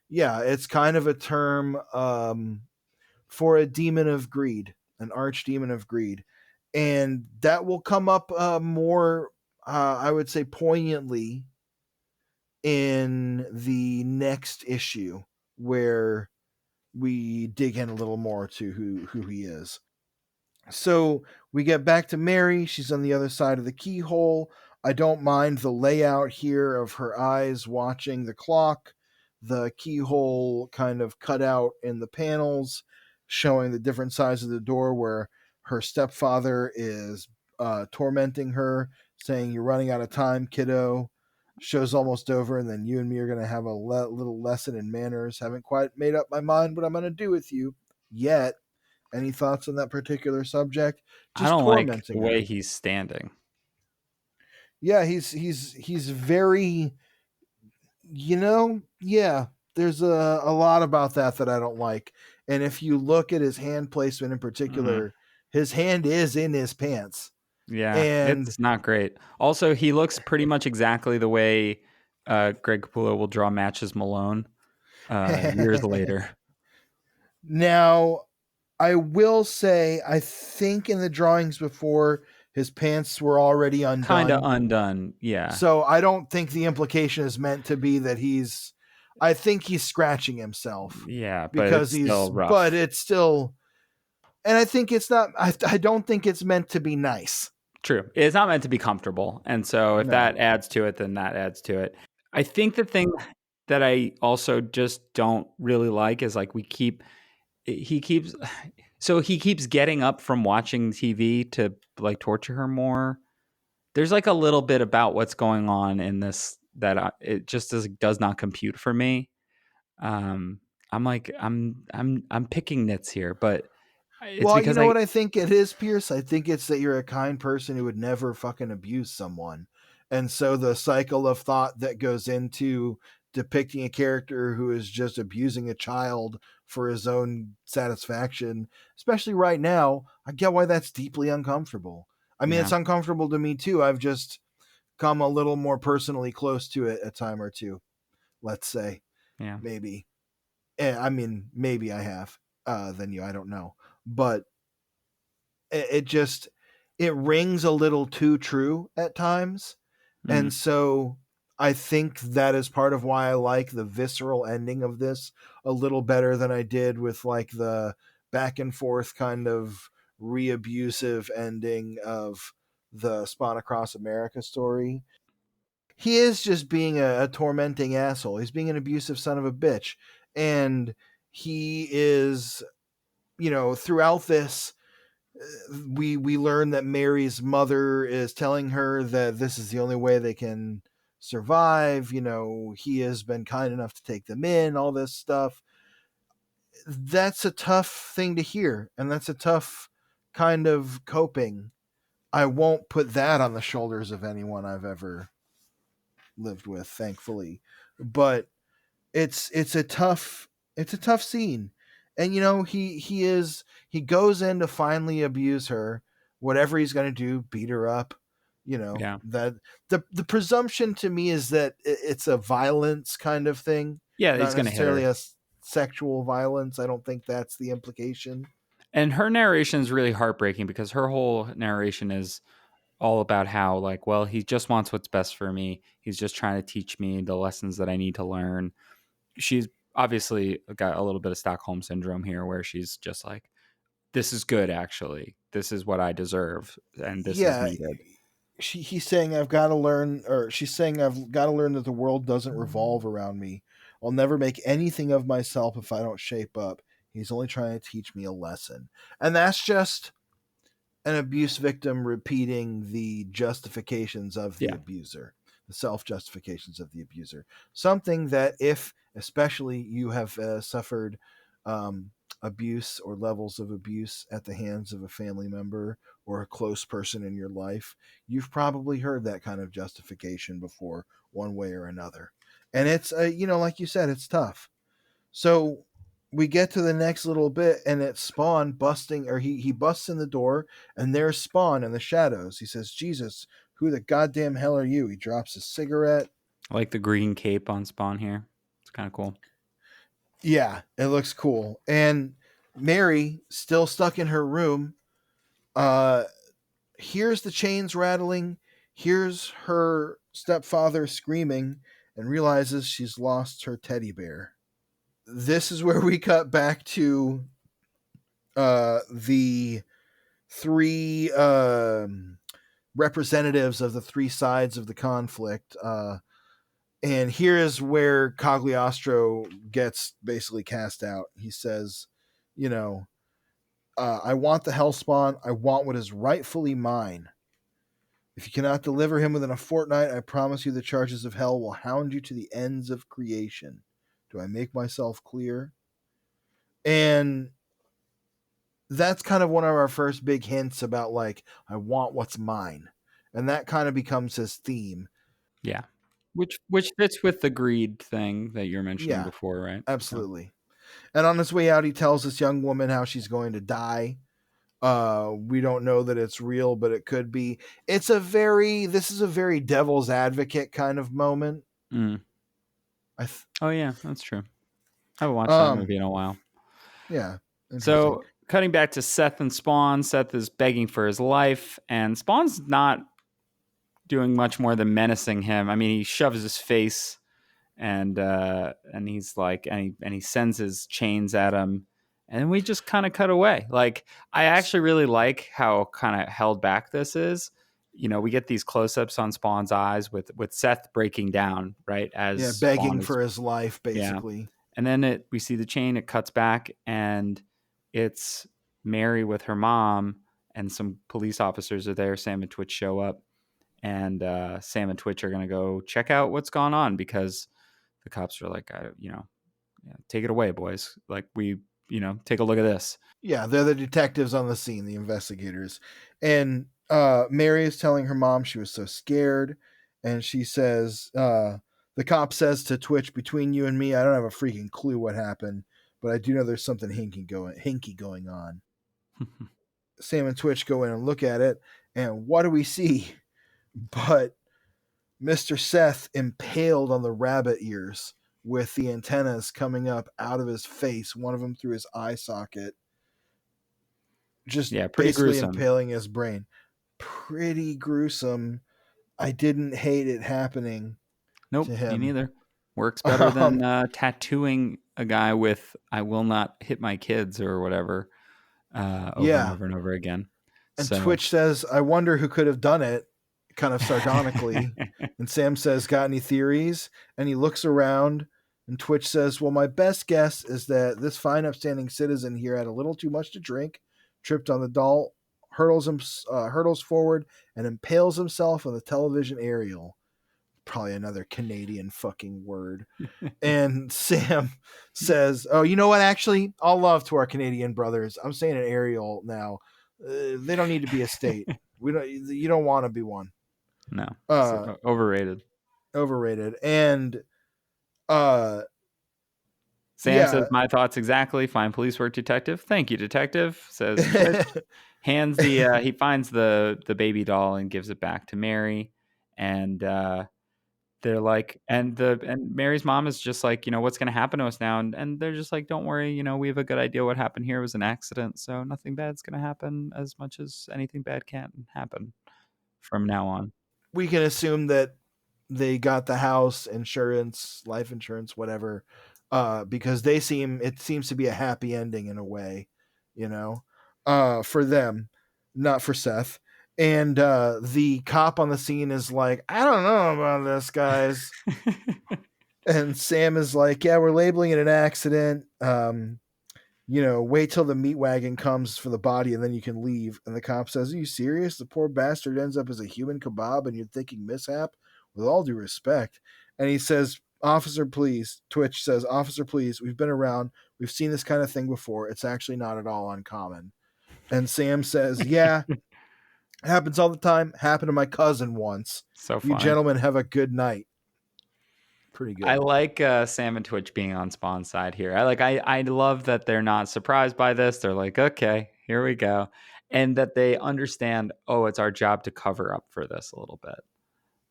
yeah, it's kind of a term for a demon of greed, an archdemon of greed. And that will come up more, I would say, poignantly in the next issue, where we dig in a little more to who he is. So we get back to Mary. She's on the other side of the keyhole. I don't mind the layout here of her eyes watching the clock, the keyhole kind of cut out in the panels, showing the different sides of the door where her stepfather is tormenting her, saying, "You're running out of time, kiddo." Show's almost over, and then you and me are going to have a little lesson in manners. Haven't quite made up my mind what I'm going to do with you yet. Any thoughts on that particular subject? I Just don't like the tormenting way her. he's standing. Yeah, he's very, yeah. There's a lot about that I don't like. And if you look at his hand placement in Mm, particular, his hand is in his pants. yeah, And it's not great. Also, he looks pretty much exactly the way Greg Capullo will draw Matches Malone years later. now I will say I think in the drawings before his pants were already Kind of undone. undone. Yeah. So I don't think the implication is meant to be that I think he's scratching himself Yeah, but because it's still but rough. it's still, and I think it's not, I don't think it's meant to be nice. True. It's not meant to be comfortable. And so if No. that adds to it, then that adds to it. I think the thing that I also just don't really like is like he keeps so he keeps getting up from watching TV to like torture her more. There's like a little bit about what's going on in this that it just does not compute for me. Um, I'm like I'm picking nits here, but it's Well, you because know I what I think it is, Pierce? I think it's that you're a kind person who would never fucking abuse someone. And so the cycle of thought that goes into depicting a character who is just abusing a child for his own satisfaction, especially right now, I get why that's deeply uncomfortable. I mean, it's yeah uncomfortable to me too. I've just come a little more personally close to it a time or two, let's say. yeah Maybe. I mean, maybe I have than you. I don't know. But it just it rings a little too true at times, mm, and so I think that is part of why I like the visceral ending of this a little better than I did with like the back and forth kind of re-abusive ending of the Spawn Across America story. He is just being a tormenting asshole. He's being an abusive son of a bitch, and he is, throughout this, we learn that Mary's mother is telling her that this is the only way they can survive. He has been kind enough to take them in, all this stuff. That's a tough thing to hear, and that's a tough kind of coping. I won't put that on the shoulders of anyone I've ever lived with, thankfully. But it's a tough scene. And he goes in to finally abuse her, whatever he's going to do, beat her up. yeah That the presumption to me is that it's a violence kind of thing, yeah. He's not gonna hit necessarily her. a sexual violence. I don't think that's the implication. And her narration is really heartbreaking because her whole narration is all about how like, well, he just wants what's best for me. He's just trying to teach me the lessons that I need to learn. She's obviously got a little bit of Stockholm syndrome here where she's just like, this is good actually. This is what I deserve and this is Yeah, needed. he's saying I've got to learn, or she's saying I've got to learn that the world doesn't revolve around me. I'll never make anything of myself if I don't shape up. He's only trying to teach me a lesson. And that's just an abuse victim repeating the justifications of the Yeah. abuser, the self justifications of the abuser. Something that, if especially you have suffered abuse or levels of abuse at the hands of a family member or a close person in your life, you've probably heard that kind of justification before, one way or another. And it's, like you said, it's tough. So we get to the next little bit, and it's Spawn busting, or he busts in the door, and there's Spawn in the shadows. He says, "Jesus, who the goddamn hell are you?" He drops a cigarette. I like the green cape on Spawn here. It's kind of cool. Yeah, it looks cool. And Mary, still stuck in her room, uh, hears the chains rattling, hears her stepfather screaming, and realizes she's lost her teddy bear. This is where we cut back to the three representatives of the three sides of the conflict. And here is where Cogliostro gets basically cast out. He says, you know, I want the Hellspawn. I want what is rightfully mine. If you cannot deliver him within a fortnight, I promise you the charges of hell will hound you to the ends of creation. Do I make myself clear? And that's kind of one of our first big hints about, like, I want what's mine. And that kind of becomes his theme. Yeah. Which fits with the greed thing that you were mentioning Yeah, before, right? So, absolutely. And on his way out, he tells this young woman how she's going to die. We don't know that it's real, but it could be. This is a very devil's advocate kind of moment. mm. I th- Oh yeah, that's true. I haven't watched that um, movie in a while. yeah, interesting. So cutting back to Seth and Spawn, Seth is begging for his life, and Spawn's not doing much more than menacing him. I mean, he shoves his face and he's like, and he sends his chains at him, and we just kind of cut away. Like, I actually really like how kind of held back this is. You know, we get these close-ups on Spawn's eyes with Seth breaking down, right, as Yeah, Spawn begging is, for his life, yeah. basically. And then we see the chain, it cuts back, and it's Mary with her mom, and some police officers are there. Sam and Twitch show up, and Sam and Twitch are going to go check out what's gone on, because the cops are like, take it away, boys. Like, take a look at this. Yeah, they're the detectives on the scene, the investigators. And Mary is telling her mom she was so scared. And she says, the cop says to Twitch, between you and me, I don't have a freaking clue what happened, but I do know there's something hinky going on. Sam and Twitch go in and look at it. And what do we see? But Mr. Seth impaled on the rabbit ears with the antennas coming up out of his face, one of them through his eye socket, just Yeah, pretty basically gruesome. impaling his brain. Pretty gruesome. I didn't hate it happening Nope, to me him. neither. Works better than tattooing a guy with "I will not hit my kids" or whatever over and Yeah. over and over again. And So Twitch says, I wonder who could have done it, kind of sardonically. And Sam says, got any theories? And he looks around, and Twitch says, well, my best guess is that this fine, upstanding citizen here had a little too much to drink, tripped on the doll, hurdles forward, and impales himself on the television aerial. Probably another Canadian fucking word. And Sam says, oh, you know what? Actually, all love to our Canadian brothers. I'm saying an aerial now. They don't need to be a state. You don't want to be one. no, Uh, overrated. Overrated. And Sam says, yeah. "My thoughts exactly. Fine police work, detective. Thank you, detective." Says Twitch. He finds the baby doll and gives it back to Mary, and they're like, and Mary's mom is just like, what's going to happen to us now? And they're just like, don't worry, we have a good idea what happened here. It was an accident, so nothing bad's going to happen, as much as anything bad can happen from now on. We can assume that they got the house, insurance, life insurance, whatever, because it seems to be a happy ending in a way, for them, not for Seth. And the cop on the scene is like, I don't know about this, guys. And Sam is like, yeah, we're labeling it an accident. Wait till the meat wagon comes for the body and then you can leave. And the cop says, are you serious? The poor bastard ends up as a human kebab and you're thinking mishap? With all due respect. And he says, officer, please. Twitch says, officer, please. We've been around. We've seen this kind of thing before. It's actually not at all uncommon. And Sam says, yeah, it happens all the time. Happened to my cousin once. So You funny. gentlemen have a good night. Pretty good. I like Sam and Twitch being on Spawn's side here. I love that they're not surprised by this. They're like, okay, here we go. And that they understand, oh, it's our job to cover up for this a little bit.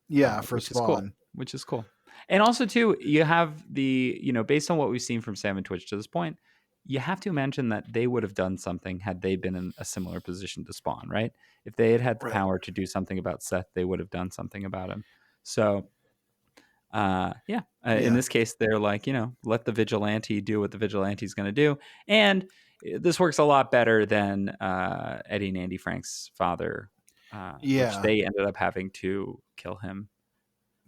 Yeah, for which Spawn. is cool. And also, too, you have based on what we've seen from Sam and Twitch to this point, you have to imagine that they would have done something had they been in a similar position to Spawn, right? If they had the power to do something about Seth, they would have done something about him. So, in this case, they're like, let the vigilante do what the vigilante's going to do. And this works a lot better than Eddie and Andy Frank's father, which Yeah, they ended up having to kill him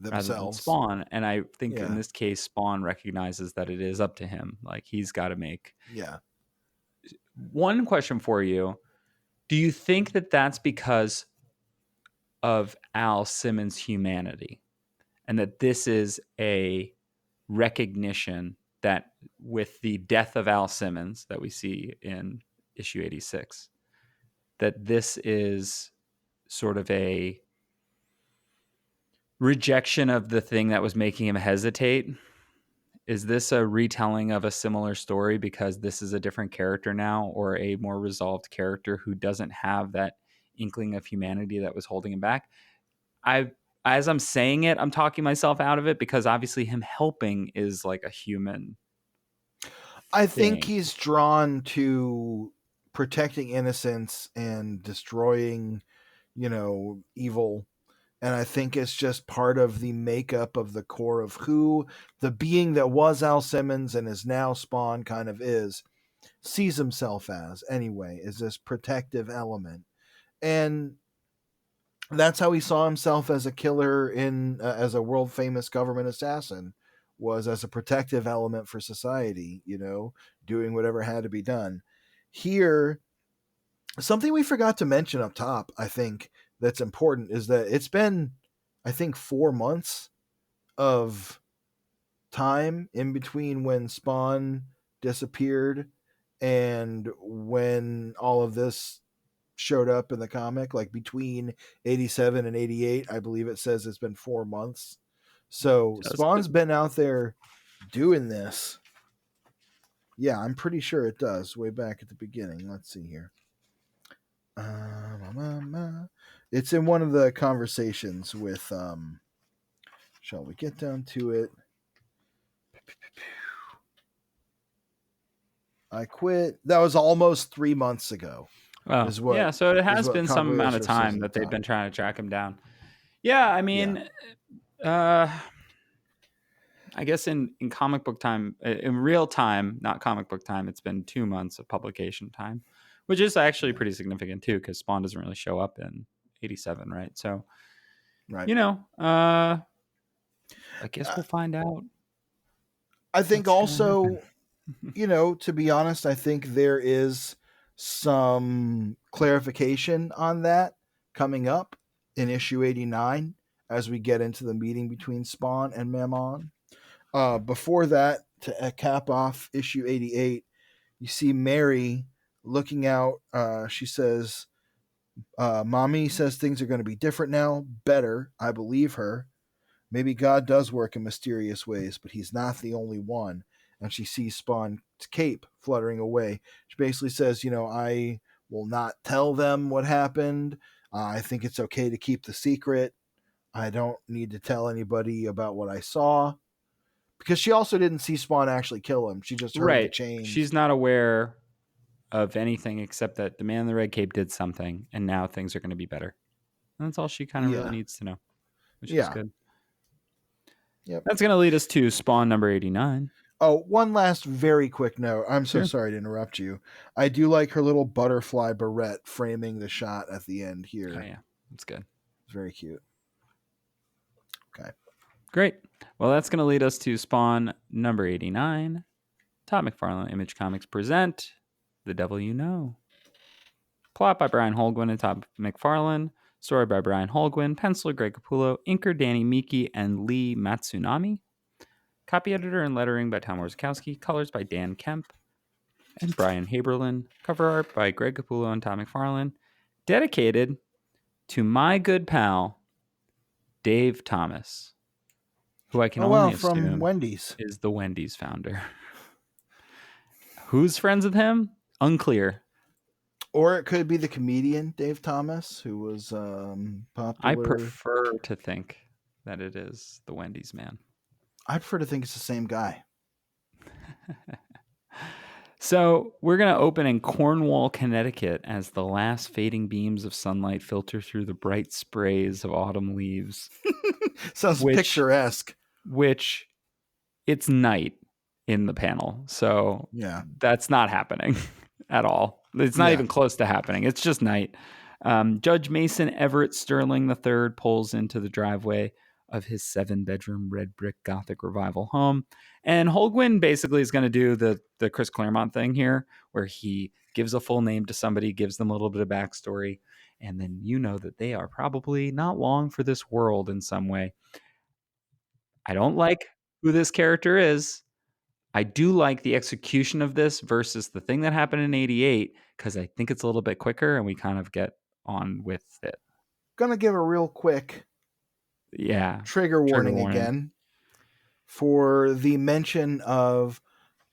rather than themselves. Spawn. And I think in Yeah, this case, Spawn recognizes that it is up to him. Like he's got to make. yeah. One question for you: do you think that that's because of Al Simmons' humanity, and that this is a recognition that with the death of Al Simmons that we see in issue 86, that this is sort of a rejection of the thing that was making him hesitate? Is this a retelling of a similar story because this is a different character now, or a more resolved character who doesn't have that inkling of humanity that was holding him back? I As I'm saying it, I'm talking myself out of it because obviously him helping is like a human I think thing. he's drawn to protecting innocence and destroying, evil. And I think it's just part of the makeup of the core of who the being that was Al Simmons and is now Spawn kind of sees himself as anyway, is this protective element. And that's how he saw himself as a killer as a world famous government assassin, was as a protective element for society, doing whatever had to be done. Here, something we forgot to mention up top, I think, that's important is that it's been, I think, 4 months of time in between when Spawn disappeared and when all of this showed up in the comic. Like between 87 and 88, I believe it says it's been 4 months. So Does Spawn's it? been out there doing this. Yeah, I'm pretty sure it does, way back at the beginning. Let's see here. It's in one of the conversations with shall we get down to it? I quit. That was almost 3 months ago. Oh, Is yeah. So it is has what been some amount of Cogliostro says time at that the they've top. been trying to track him down. Yeah, I Yeah. mean, uh, I guess in comic book time, in real time, not comic book time, it's been 2 months of publication time, which is actually Yeah. pretty significant too, because Spawn doesn't really show up in 87, right? So, Right. you know, I guess Uh, we'll find out I think what's going to happen. also, to be honest, I think there is some clarification on that coming up in issue 89 as we get into the meeting between Spawn and Mammon. Before that, to cap off issue 88, you see Mary looking out. She says, Mommy says things are going to be different now, better. I believe her. Maybe God does work in mysterious ways, but he's not the only one. And she sees Spawn's cape fluttering away. She basically says, I will not tell them what happened. I think it's okay to keep the secret. I don't need to tell anybody about what I saw. Because she also didn't see Spawn actually kill him. She just heard the Right. chains. She's not aware of anything except that the man in the red cape did something, and now things are going to be better. And that's all she kind of really Yeah. needs to know, which is Yeah. good. Yep. That's going to lead us to Spawn number 89. Oh, one last very quick note. I'm so Sure. sorry to interrupt you. I do like her little butterfly barrette framing the shot at the end Oh, here. yeah. That's good. It's very cute. Okay. Great. Well, that's going to lead us to Spawn number 89. Todd McFarlane Image Comics present The Devil You Know. Plot by Brian Holguin and Todd McFarlane. Story by Brian Holguin. Penciler Greg Capullo. Inker Danny Miki and Lee Matsunami. Copy editor and lettering by Tom Warzikowski. Colors by Dan Kemp and Brian Haberlin. Cover art by Greg Capullo and Tom McFarlane. Dedicated to my good pal, Dave Thomas, who I can Oh, wow. only From assume Wendy's. is the Wendy's founder. Who's friends with him? Unclear. Or it could be the comedian Dave Thomas, who was I popular. prefer to think that it is the Wendy's man. I prefer to think it's the same guy. So we're going to open in Cornwall, Connecticut as the last fading beams of sunlight filter through the bright sprays of autumn leaves. Sounds Which- picturesque. Which it's night in the panel. So Yeah. that's not happening. at all. It's not Yeah. even close to happening. It's just night. Judge Mason Everett Sterling III pulls into the driveway of his 7-bedroom red brick Gothic revival home. And Holguin basically is going to do the Chris Claremont thing here, where he gives a full name to somebody, gives them a little bit of backstory, and then you know that they are probably not long for this world in some way. I don't like who this character is. I do like the execution of this versus the thing that happened in 88 because I think it's a little bit quicker and we kind of get on with it. Gonna give a real quick Yeah. trigger warning again for the mention of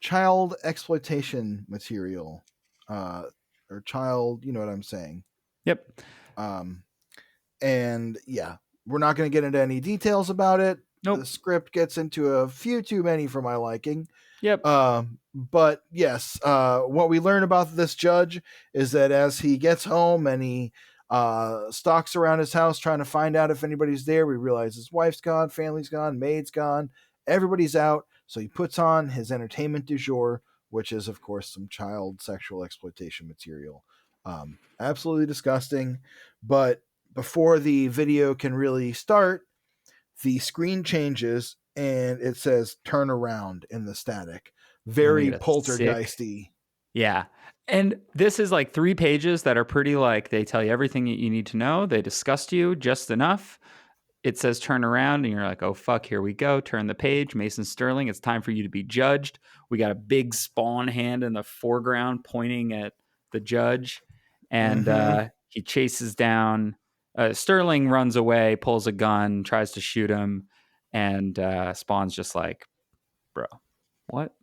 child exploitation material, or child, you know what I'm saying. Yep. And yeah, we're not going to get into any details about it. Nope. The script gets into a few too many for my liking. Yep. But yes, what we learn about this judge is that as he gets home and he stalks around his house trying to find out if anybody's there, we realize his wife's gone, family's gone, maid's gone, everybody's out. So he puts on his entertainment du jour, which is, of course, some child sexual exploitation material. Absolutely disgusting. But before the video can really start, the screen changes and it says turn around in the static. Very poltergeisty. Yeah. And this is like 3 pages that are pretty like they tell you everything that you need to know. They disgust you just enough. It says turn around and you're like, oh, fuck, here we go. Turn the page. Mason Sterling, it's time for you to be judged. We got a big Spawn hand in the foreground pointing at the judge. And he chases down. Sterling runs away, pulls a gun, tries to shoot him. And Spawn's just like, bro, what?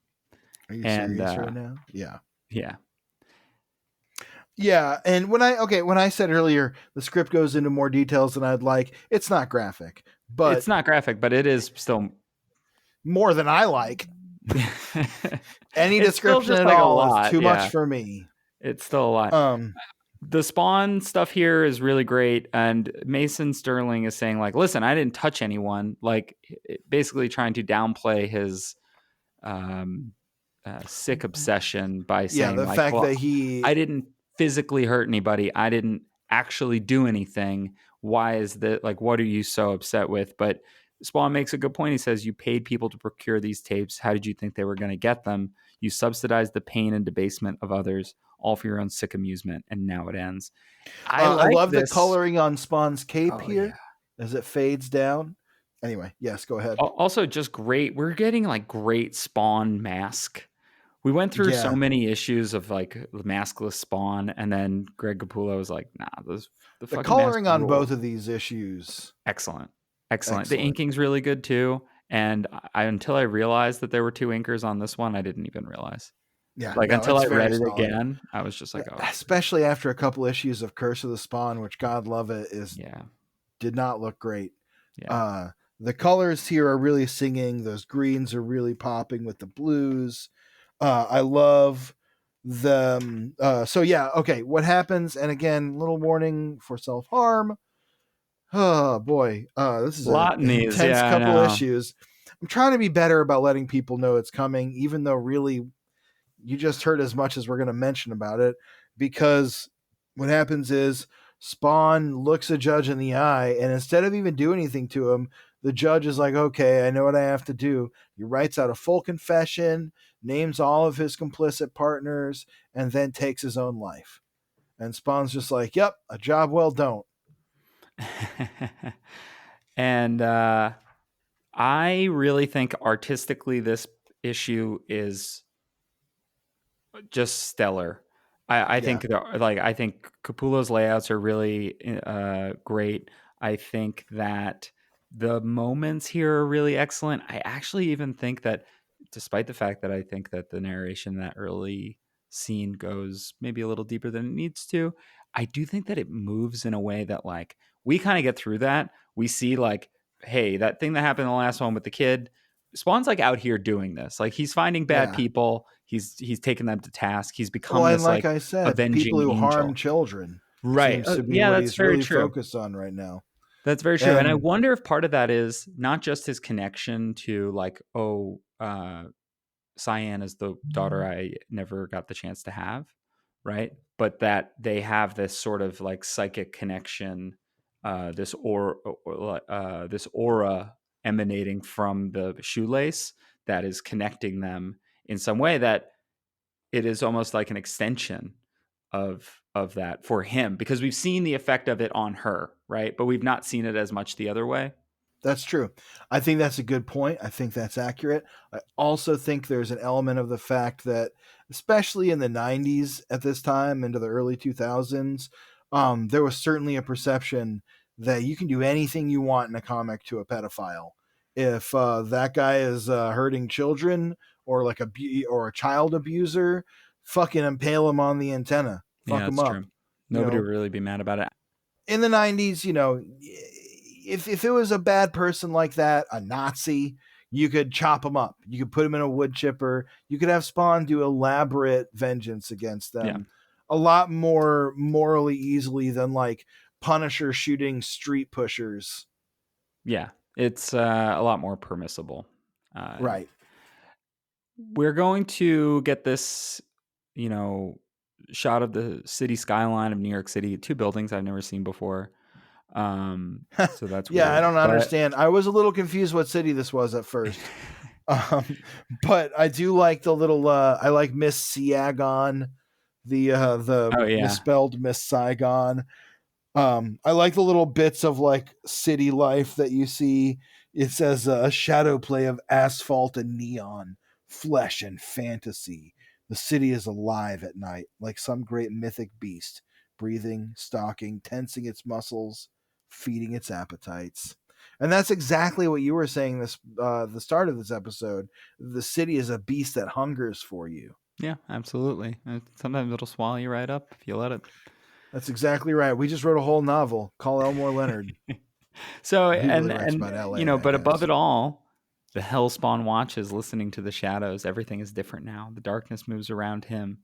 Are you serious right now? Yeah. Yeah. Yeah, and when I said earlier the script goes into more details than I'd like, it's not graphic. But it's not graphic, but it is still more than I like. Any description at all is too much for me. It's still a lot. The Spawn stuff here is really great, and Mason Sterling is saying like, listen, I didn't touch anyone, like basically trying to downplay his sick obsession by saying the like, fact well, that I didn't physically hurt anybody, I didn't actually do anything. Why is that? Like, what are you so upset with? But Spawn makes a good point. He says, you paid people to procure these tapes. How did you think they were going to get them? You subsidized the pain and debasement of others, all for your own sick amusement, and now it ends. I love the coloring on Spawn's cape here as it fades down. Anyway, yes, go ahead. Also, just great. We're getting like great Spawn mask. We went through so many issues of like the maskless Spawn, and then Greg Capullo was like, nah, the coloring on both of these issues. Excellent. The inking's really good too. And until I realized that there were 2 inkers on this one, I didn't even realize. Yeah. Until I read it again, I was just like, oh. Especially after a couple issues of Curse of the Spawn, which God love it did not look great. Yeah. The colors here are really singing. Those greens are really popping with the blues. I love them. What happens? And again, little warning for self-harm. Oh boy. This is a lot an intense couple issues. I'm trying to be better about letting people know it's coming, even though really you just heard as much as we're going to mention about it, because what happens is Spawn looks a judge in the eye, and instead of even doing anything to him, the judge is like, okay, I know what I have to do. He writes out a full confession, names all of his complicit partners, and then takes his own life. And Spawn's just like, yep, a job well done. And I really think artistically this issue is just stellar. I think I think Capullo's layouts are really great. I think that the moments here are really excellent. I actually even think that, despite the fact that I think that the narration in that early scene goes maybe a little deeper than it needs to, I do think that it moves in a way that like we kind of get through that. We see like, hey, that thing that happened in the last one with the kid, Spawn's like out here doing this. Like he's finding bad people. He's taking them to task. He's become this like I said, avenging people who angel. harm children. Right. Seems to be what he's really focused on right now. That's very true. And I wonder if part of that is not just his connection to like, Cyan is the daughter I never got the chance to have. right? But that they have this sort of like psychic connection, this aura emanating from the shoelace that is connecting them in some way, that it is almost like an extension of that for him, because we've seen the effect of it on her, right? But we've not seen it as much the other way. That's true. I think that's a good point. I think that's accurate. I also think there's an element of the fact that, especially in the 90s at this time, into the early 2000s, there was certainly a perception that you can do anything you want in a comic to a pedophile. If that guy is hurting children or like or a child abuser, fucking impale him on the antenna. Yeah, Fuck him that's up. true. You Nobody know, would really be mad about it. in the 90s, if it was a bad person like that, a Nazi, you could chop them up. You could put them in a wood chipper. You could have Spawn do elaborate vengeance against Yeah. them a lot more morally easily than like Punisher shooting street pushers. Yeah, it's a lot more permissible. Right. We're going to get this, shot of the city skyline of New York City, two buildings I've never seen before. So that's Yeah, I weird. don't But understand. I was a little confused what city this was at first. But I do like the little I like Miss Saigon, the oh yeah, misspelled Miss Saigon. I like the little bits of like city life that you see. It says a shadow play of asphalt and neon, flesh and fantasy. The city is alive at night, like some great mythic beast, breathing, stalking, tensing its muscles, feeding its appetites. And that's exactly what you were saying this the start of this episode. The city is a beast that hungers for you. yeah, absolutely. Sometimes it'll swallow you right up if you let it. That's exactly right. We just wrote a whole novel. Call Elmore Leonard. So He really and writes and about LA, that but above guy's. it all, the Hellspawn watches, listening to the shadows. Everything is different now. The darkness moves around him,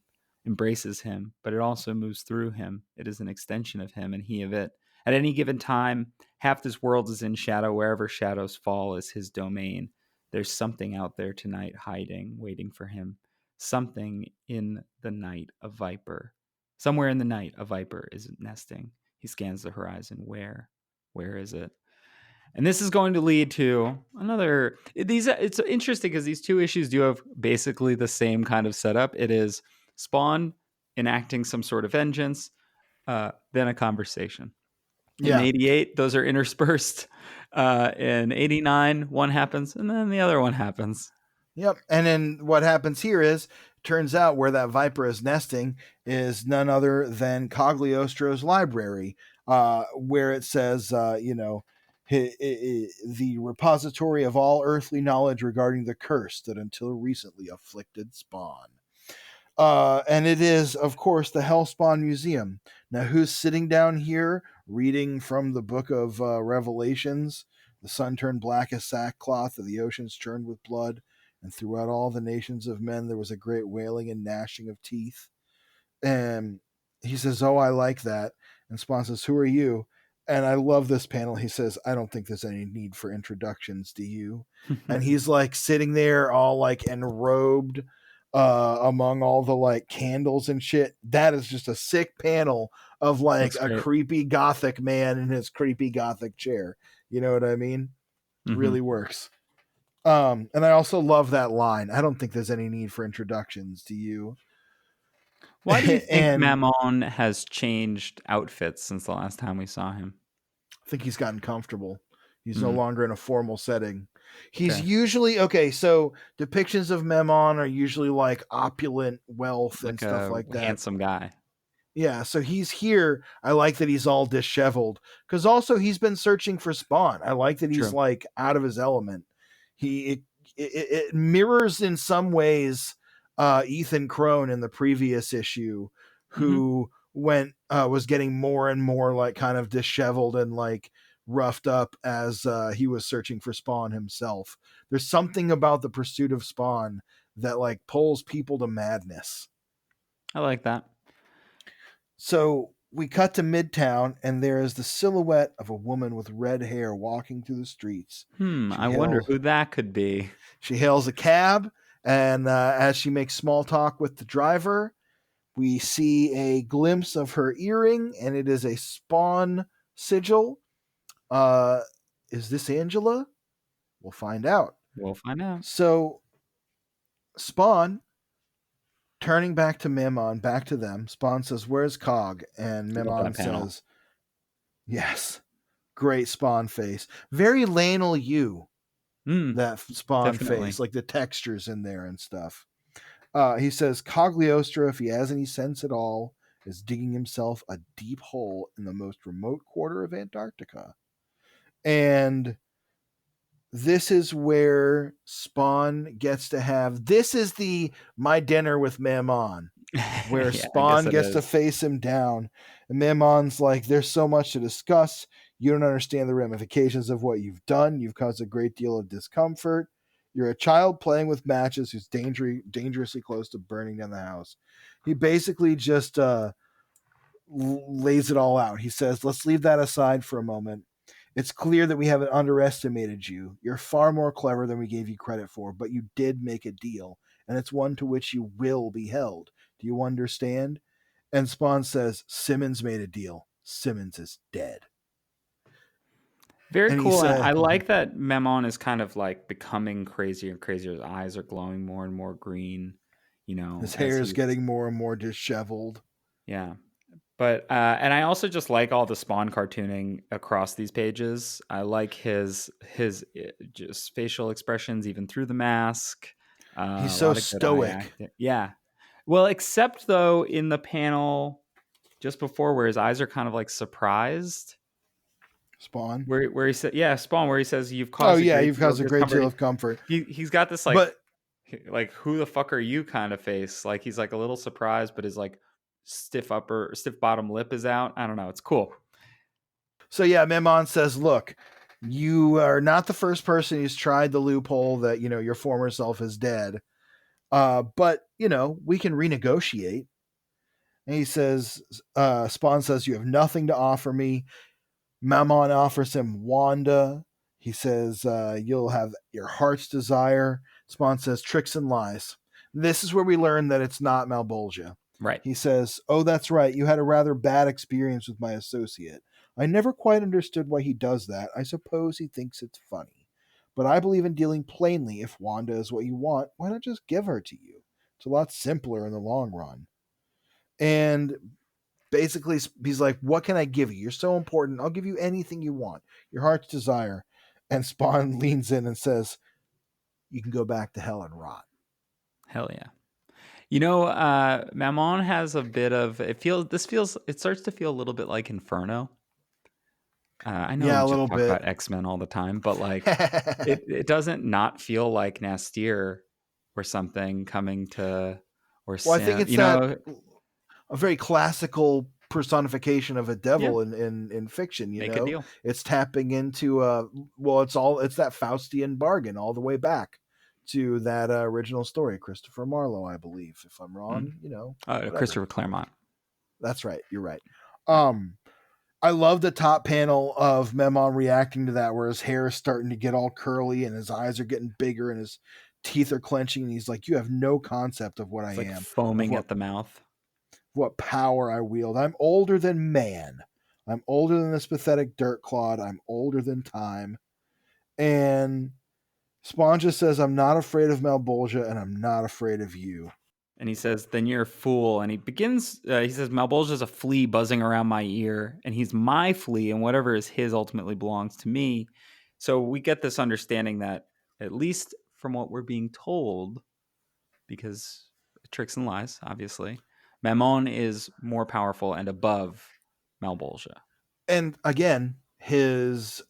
embraces him, but it also moves through him. It is an extension of him and he of it. At any given time, half this world is in shadow. Wherever shadows fall is his domain. There's something out there tonight, hiding, waiting for him. Something in the night, a viper. Somewhere in the night, a viper is nesting. He scans the horizon. Where? Where is it? And this is going to lead to another. It's interesting because these two issues do have basically the same kind of setup. It is Spawn enacting some sort of vengeance, then a conversation. In Yeah. 88, those are interspersed. In 89, one happens, and then the other one happens. Yep. And then what happens here is, turns out where that viper is nesting is none other than Cogliostro's library, where it says, the repository of all earthly knowledge regarding the curse that until recently afflicted Spawn. And it is, of course, the Hellspawn Museum. Now, who's sitting down here reading from the book of Revelations? The sun turned black as sackcloth, and the oceans churned with blood, and throughout all the nations of men there was a great wailing and gnashing of teeth. And he says, "Oh, I like that." And Spawn says, "Who are you?" And I love this panel. He says, "I don't think there's any need for introductions, do you?" And he's like sitting there all like enrobed among all the like candles and shit. That is just a sick panel of like That's a great. creepy gothic man in his creepy gothic chair. You know what I mean? Mm-hmm. Really works. And I also love that line. I don't think there's any need for introductions, do you? Why do you think And Mammon has changed outfits since the last time we saw him? I think he's gotten comfortable. He's no Mm, longer in a formal setting. He's okay. usually okay. So depictions of Mammon are usually like opulent wealth and Like stuff a like that. handsome guy. Yeah, so he's here. I like that he's all disheveled because also he's been searching for Spawn. I like that he's True. like out of his element. It mirrors in some ways Ethan Crone in the previous issue, Mm-hmm. who went was getting more and more like kind of disheveled and like roughed up as he was searching for Spawn himself. There's something about the pursuit of Spawn that like pulls people to madness. I like that. So we cut to Midtown, and there is the silhouette of a woman with red hair walking through the streets. I She wonder hails, who that could be. she hails a cab, and as she makes small talk with the driver, We see a glimpse of her earring, and it is a Spawn sigil. Is this Angela? We'll find out. We'll find out. So, Spawn, turning back to Mammon, back to them, Spawn says, "Where's Cog?" And Love Mammon that panel. says, "Yes." Great Spawn face. Very Lionel Yu, that Spawn Definitely. face, like the textures in there and stuff. He says, Cogliostro, if he has any sense at all, is digging himself a deep hole in the most remote quarter of Antarctica. And this is where Spawn gets to have, this is the my dinner with Mammon, where Yeah, I Spawn guess it gets to is. face him down. And Mammon's like, there's so much to discuss. You don't understand the ramifications of what you've done. You've caused a great deal of discomfort. You're a child playing with matches who's dangerously close to burning down the house. He basically just lays it all out. He says, let's leave that aside for a moment. It's clear that we haven't underestimated you. You're far more clever than we gave you credit for, but you did make a deal, and it's one to which you will be held. Do you understand? And Spawn says, Simmons made a deal. Simmons is dead. Very And he cool. And said, I like that Mammon is kind of like becoming crazier and crazier. His eyes are glowing more and more green, his as hair is he's, getting more and more disheveled. yeah. But and I also just like all the Spawn cartooning across these pages. I like his just facial expressions even through the mask. He's A so lot of good eye stoic. acting. Yeah. Well, except though in the panel just before where his eyes are kind of like surprised. Spawn. Where he said, yeah, Spawn, where he says you've Oh, caused a yeah, great you've deal caused of a great deal discomfort. of comfort. He's got this But like who the fuck are you kind of face. Like he's like a little surprised, but his like stiff bottom lip is out. I don't know. It's cool. so, yeah, Memon says, look, you are not the first person who's tried the loophole that, your former self is dead. But, we can renegotiate. And he says, Spawn says, you have nothing to offer me. Mammon offers him Wanda. He says, you'll have your heart's desire. Spawn says, tricks and lies. This is where we learn that it's not Malbolgia. Right. He says, oh, that's right. You had a rather bad experience with my associate. I never quite understood why he does that. I suppose he thinks it's funny. But I believe in dealing plainly. If Wanda is what you want, why not just give her to you? It's a lot simpler in the long run. And basically, he's like, what can I give you? You're so important. I'll give you anything you want. Your heart's desire. And Spawn leans in and says, you can go back to hell and rot. Hell yeah. Mammon has a bit of it starts to feel a little bit like Inferno. I know Yeah, we a just little talk bit. about X-Men all the time, but like it doesn't not feel like Nastir or something coming to or Well, I think Sam, it's a very classical personification of a yeah, devil in fiction. make a deal. It's tapping into it's that Faustian bargain all the way back to that original story, Christopher Marlowe, I believe. If I'm wrong, whatever. Christopher Claremont. That's right. You're right. I love the top panel of Memon reacting to that, where his hair is starting to get all curly and his eyes are getting bigger and his teeth are clenching, and he's like, "You have no concept of what It's I like am, foaming at the mouth. what power I wield. I'm older than man. I'm older than this pathetic dirt clod. I'm older than time." And Spawn just says, "I'm not afraid of Malbolgia, and I'm not afraid of you." And he says, then you're a fool. And he says, Malbolgia's a flea buzzing around my ear, and he's my flea, and whatever is his ultimately belongs to me. So we get this understanding that, at least from what we're being told, because tricks and lies, obviously, Mammon is more powerful and above Malbolgia. And again, his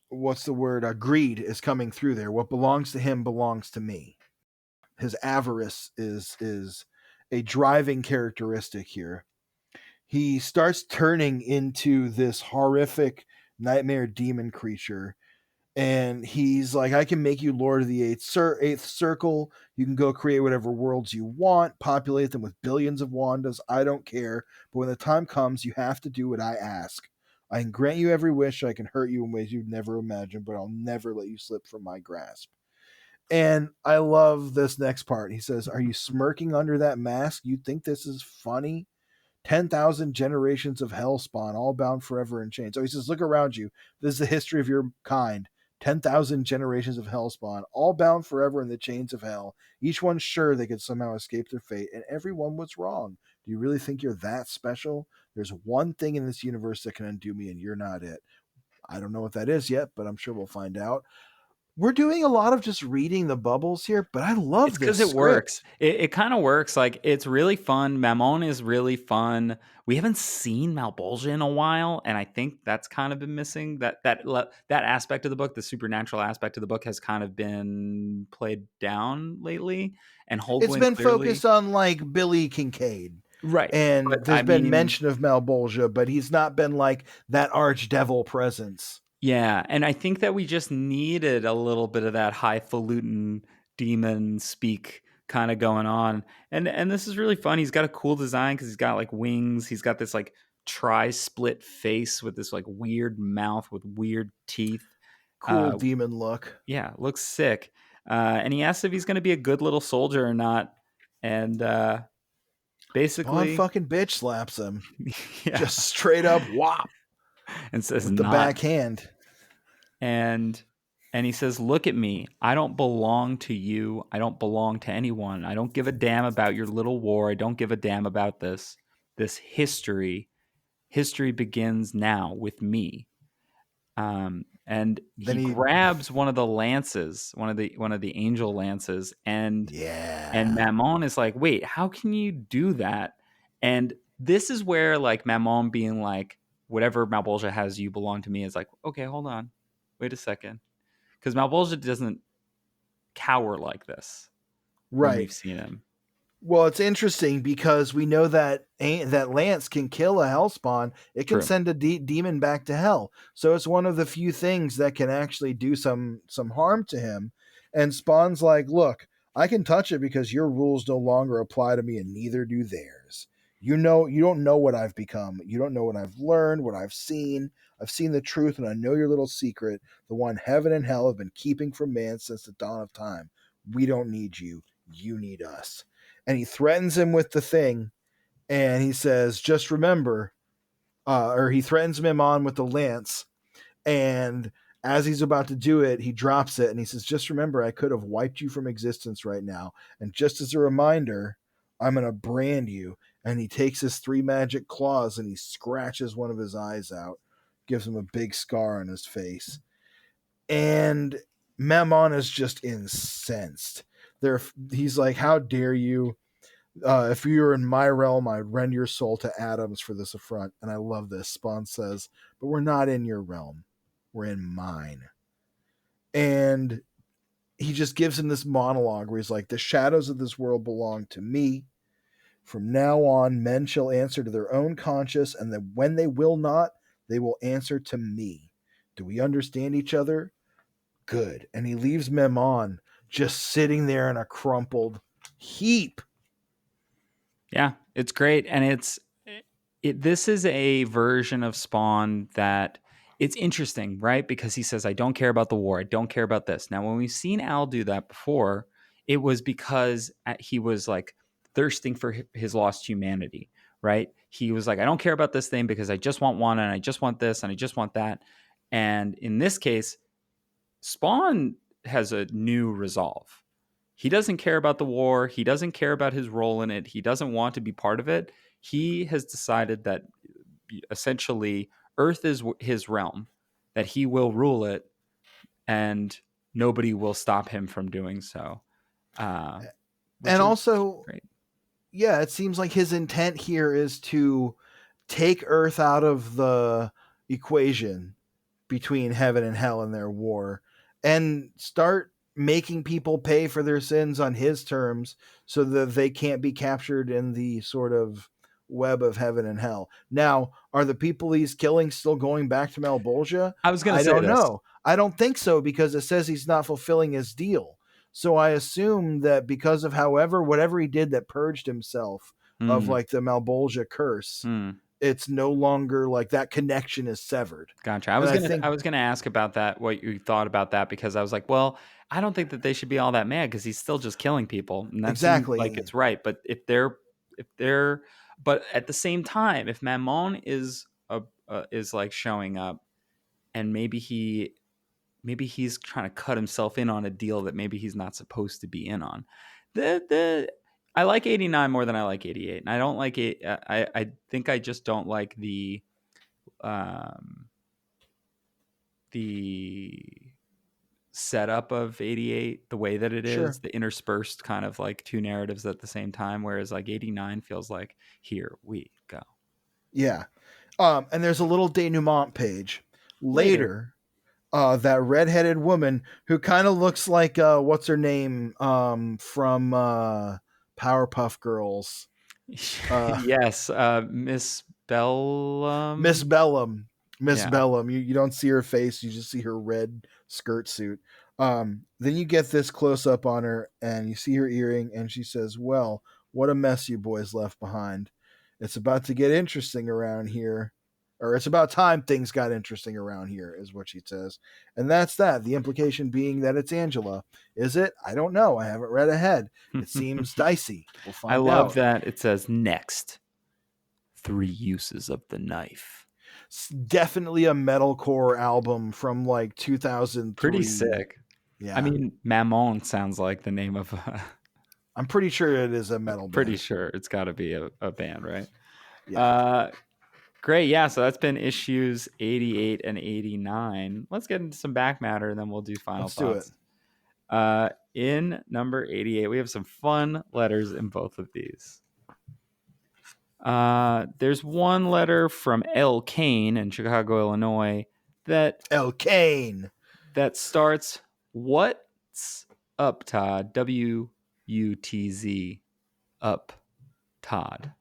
what's the word? Greed is coming through there. What belongs to him belongs to me. His avarice is a driving characteristic here. He starts turning into this horrific nightmare demon creature, and he's like, I can make you Lord of the Eighth Circle. You can go create whatever worlds you want, populate them with billions of Wandas. I don't care. But when the time comes, you have to do what I ask. I can grant you every wish. I can hurt you in ways you'd never imagine, but I'll never let you slip from my grasp. And I love this next part. He says, "Are you smirking under that mask? You think this is funny? 10,000 generations of hell spawn, all bound forever in chains." So he says, "Look around you. This is the history of your kind. 10,000 generations of hell spawn, all bound forever in the chains of hell. Each one sure they could somehow escape their fate, and everyone was wrong. Do you really think you're that special? There's one thing in this universe that can undo me, and you're not it." I don't know what that is yet, but I'm sure we'll find out. We're doing a lot of just reading the bubbles here, but I It's love because this it script. works. It kind of works. Like, it's really fun. Mammon is really fun. We haven't seen Malbolgia in a while, and I think that's kind of been missing. That aspect of the book, the supernatural aspect of the book, has kind of been played down lately. And It's Holguin been clearly, focused on like Billy Kincaid, right? But and there's I been mean, mention of Malbolgia, but he's not been like that archdevil presence. yeah, and I think that we just needed a little bit of that highfalutin demon speak kind of going on. And this is really fun. He's got a cool design because he's got like wings. He's got this like tri-split face with this like weird mouth with weird teeth. Cool Uh demon look. yeah, looks sick. And he asks if he's going to be a good little soldier or not. And Spawn basically, fucking bitch slaps him. yeah, Just straight up whop and says with the not. backhand. and and he says, "Look at me. I don't belong to you. I don't belong to anyone. I don't give a damn about your little war. I don't give a damn about this history begins now with me." And Then he grabs one of the lances, one of the angel lances, and yeah. Mammon is like, "Wait, how can you do that?" And this is where like Mammon being like, "Whatever Malbolgia has, you belong to me," is like, "Okay, hold on, wait a second," because Malbolgia doesn't cower like this when Right. we've seen him. Well, it's interesting because we know that that lance can kill a hellspawn. It can True. send a demon back to hell. So it's one of the few things that can actually do some harm to him. And Spawn's like, "Look, I can touch it because your rules no longer apply to me, and neither do theirs. You don't know what I've become. You don't know what I've learned, what I've seen. I've seen the truth, and I know your little secret, the one heaven and hell have been keeping from man since the dawn of time. We don't need you. You need us." And he threatens him with the thing, and he says, "Just remember," or he threatens him on with the lance, and as he's about to do it, he drops it, and he says, "Just remember, I could have wiped you from existence right now, and just as a reminder, I'm going to brand you." And he takes his three magic claws and he scratches one of his eyes out, gives him a big scar on his face, and Mammon is just incensed. He's like, "How dare you? If you were in my realm, I'd rend your soul to atoms for this affront." And I love this. Spawn says, "But we're not in your realm. We're in mine." And he just gives him this monologue where he's like, "The shadows of this world belong to me. From now on, men shall answer to their own conscience, and that when they will not, they will answer to me. Do we understand each other? Good." And he leaves Memon just sitting there in a crumpled heap. Yeah, it's great, and this is a version of Spawn that it's interesting, right? Because he says, "I don't care about the war. I don't care about this." Now, when we've seen Al do that before, it was because he was like thirsting for his lost humanity, right? He was like, "I don't care about this thing because I just want one, and I just want this, and I just want that." And in this case, Spawn has a new resolve. He doesn't care about the war. He doesn't care about his role in it. He doesn't want to be part of it. He has decided that essentially Earth is his realm, that he will rule it, and nobody will stop him from doing so. Uh, which And is also, great. yeah, it seems like his intent here is to take Earth out of the equation between heaven and hell in their war and start making people pay for their sins on his terms so that they can't be captured in the sort of web of heaven and hell. Now, are the people he's killing still going back to Malbolgia? I was going to I say don't this. know. I don't think so because it says he's not fulfilling his deal. So I assume that because of whatever he did that purged himself of Mm, like the Malbolgia curse, mm. it's no longer like that connection is severed. Gotcha. And I I think was gonna ask about that, what you thought about that, because I was like, well, I don't think that they should be all that mad because he's still just killing people, and that seems like exactly. it's right. But if they're, but at the same time, if Mammon is like showing up, and maybe he's trying to cut himself in on a deal that maybe he's not supposed to be in on. The I like 89 more than I like 88, and I don't like it. I think I just don't like um the setup of 88, the way that it is, Sure. the interspersed kind of like two narratives at the same time, whereas like 89 feels like here we go. Yeah. And there's a little denouement page Later. later. That redheaded woman who kind of looks like what's her name from Powerpuff Girls, uh, Yes, Miss Miss Bellum. Bellum. Miss Yeah. Bellum. You don't see her face; you just see her red skirt suit. Then you get this close up on her, and you see her earring, and she says, "Well, what a mess you boys left behind. It's about to get interesting around here." Or it's about time things got interesting around here, is what she says. And that's that. The implication being that it's Angela. Is it? I don't know. I haven't read ahead. It seems dicey. We'll I find love out. that it says next 3 uses of the knife. It's definitely a metalcore album from like Pretty 2003. sick. I Yeah. mean, Mammon sounds like the name of I'm pretty sure it is a metal pretty band. sure it's got to be a band, right? Yeah. Uh, great. Yeah. So that's been issues 88 and 89. Let's get into some back matter and then we'll do final Let's do it. thoughts. In number 88, we have some fun letters in both of these. There's one letter from L. Kane in Chicago, Illinois El Kane. that starts, "What's up, Todd?" WUTZ, up, Todd.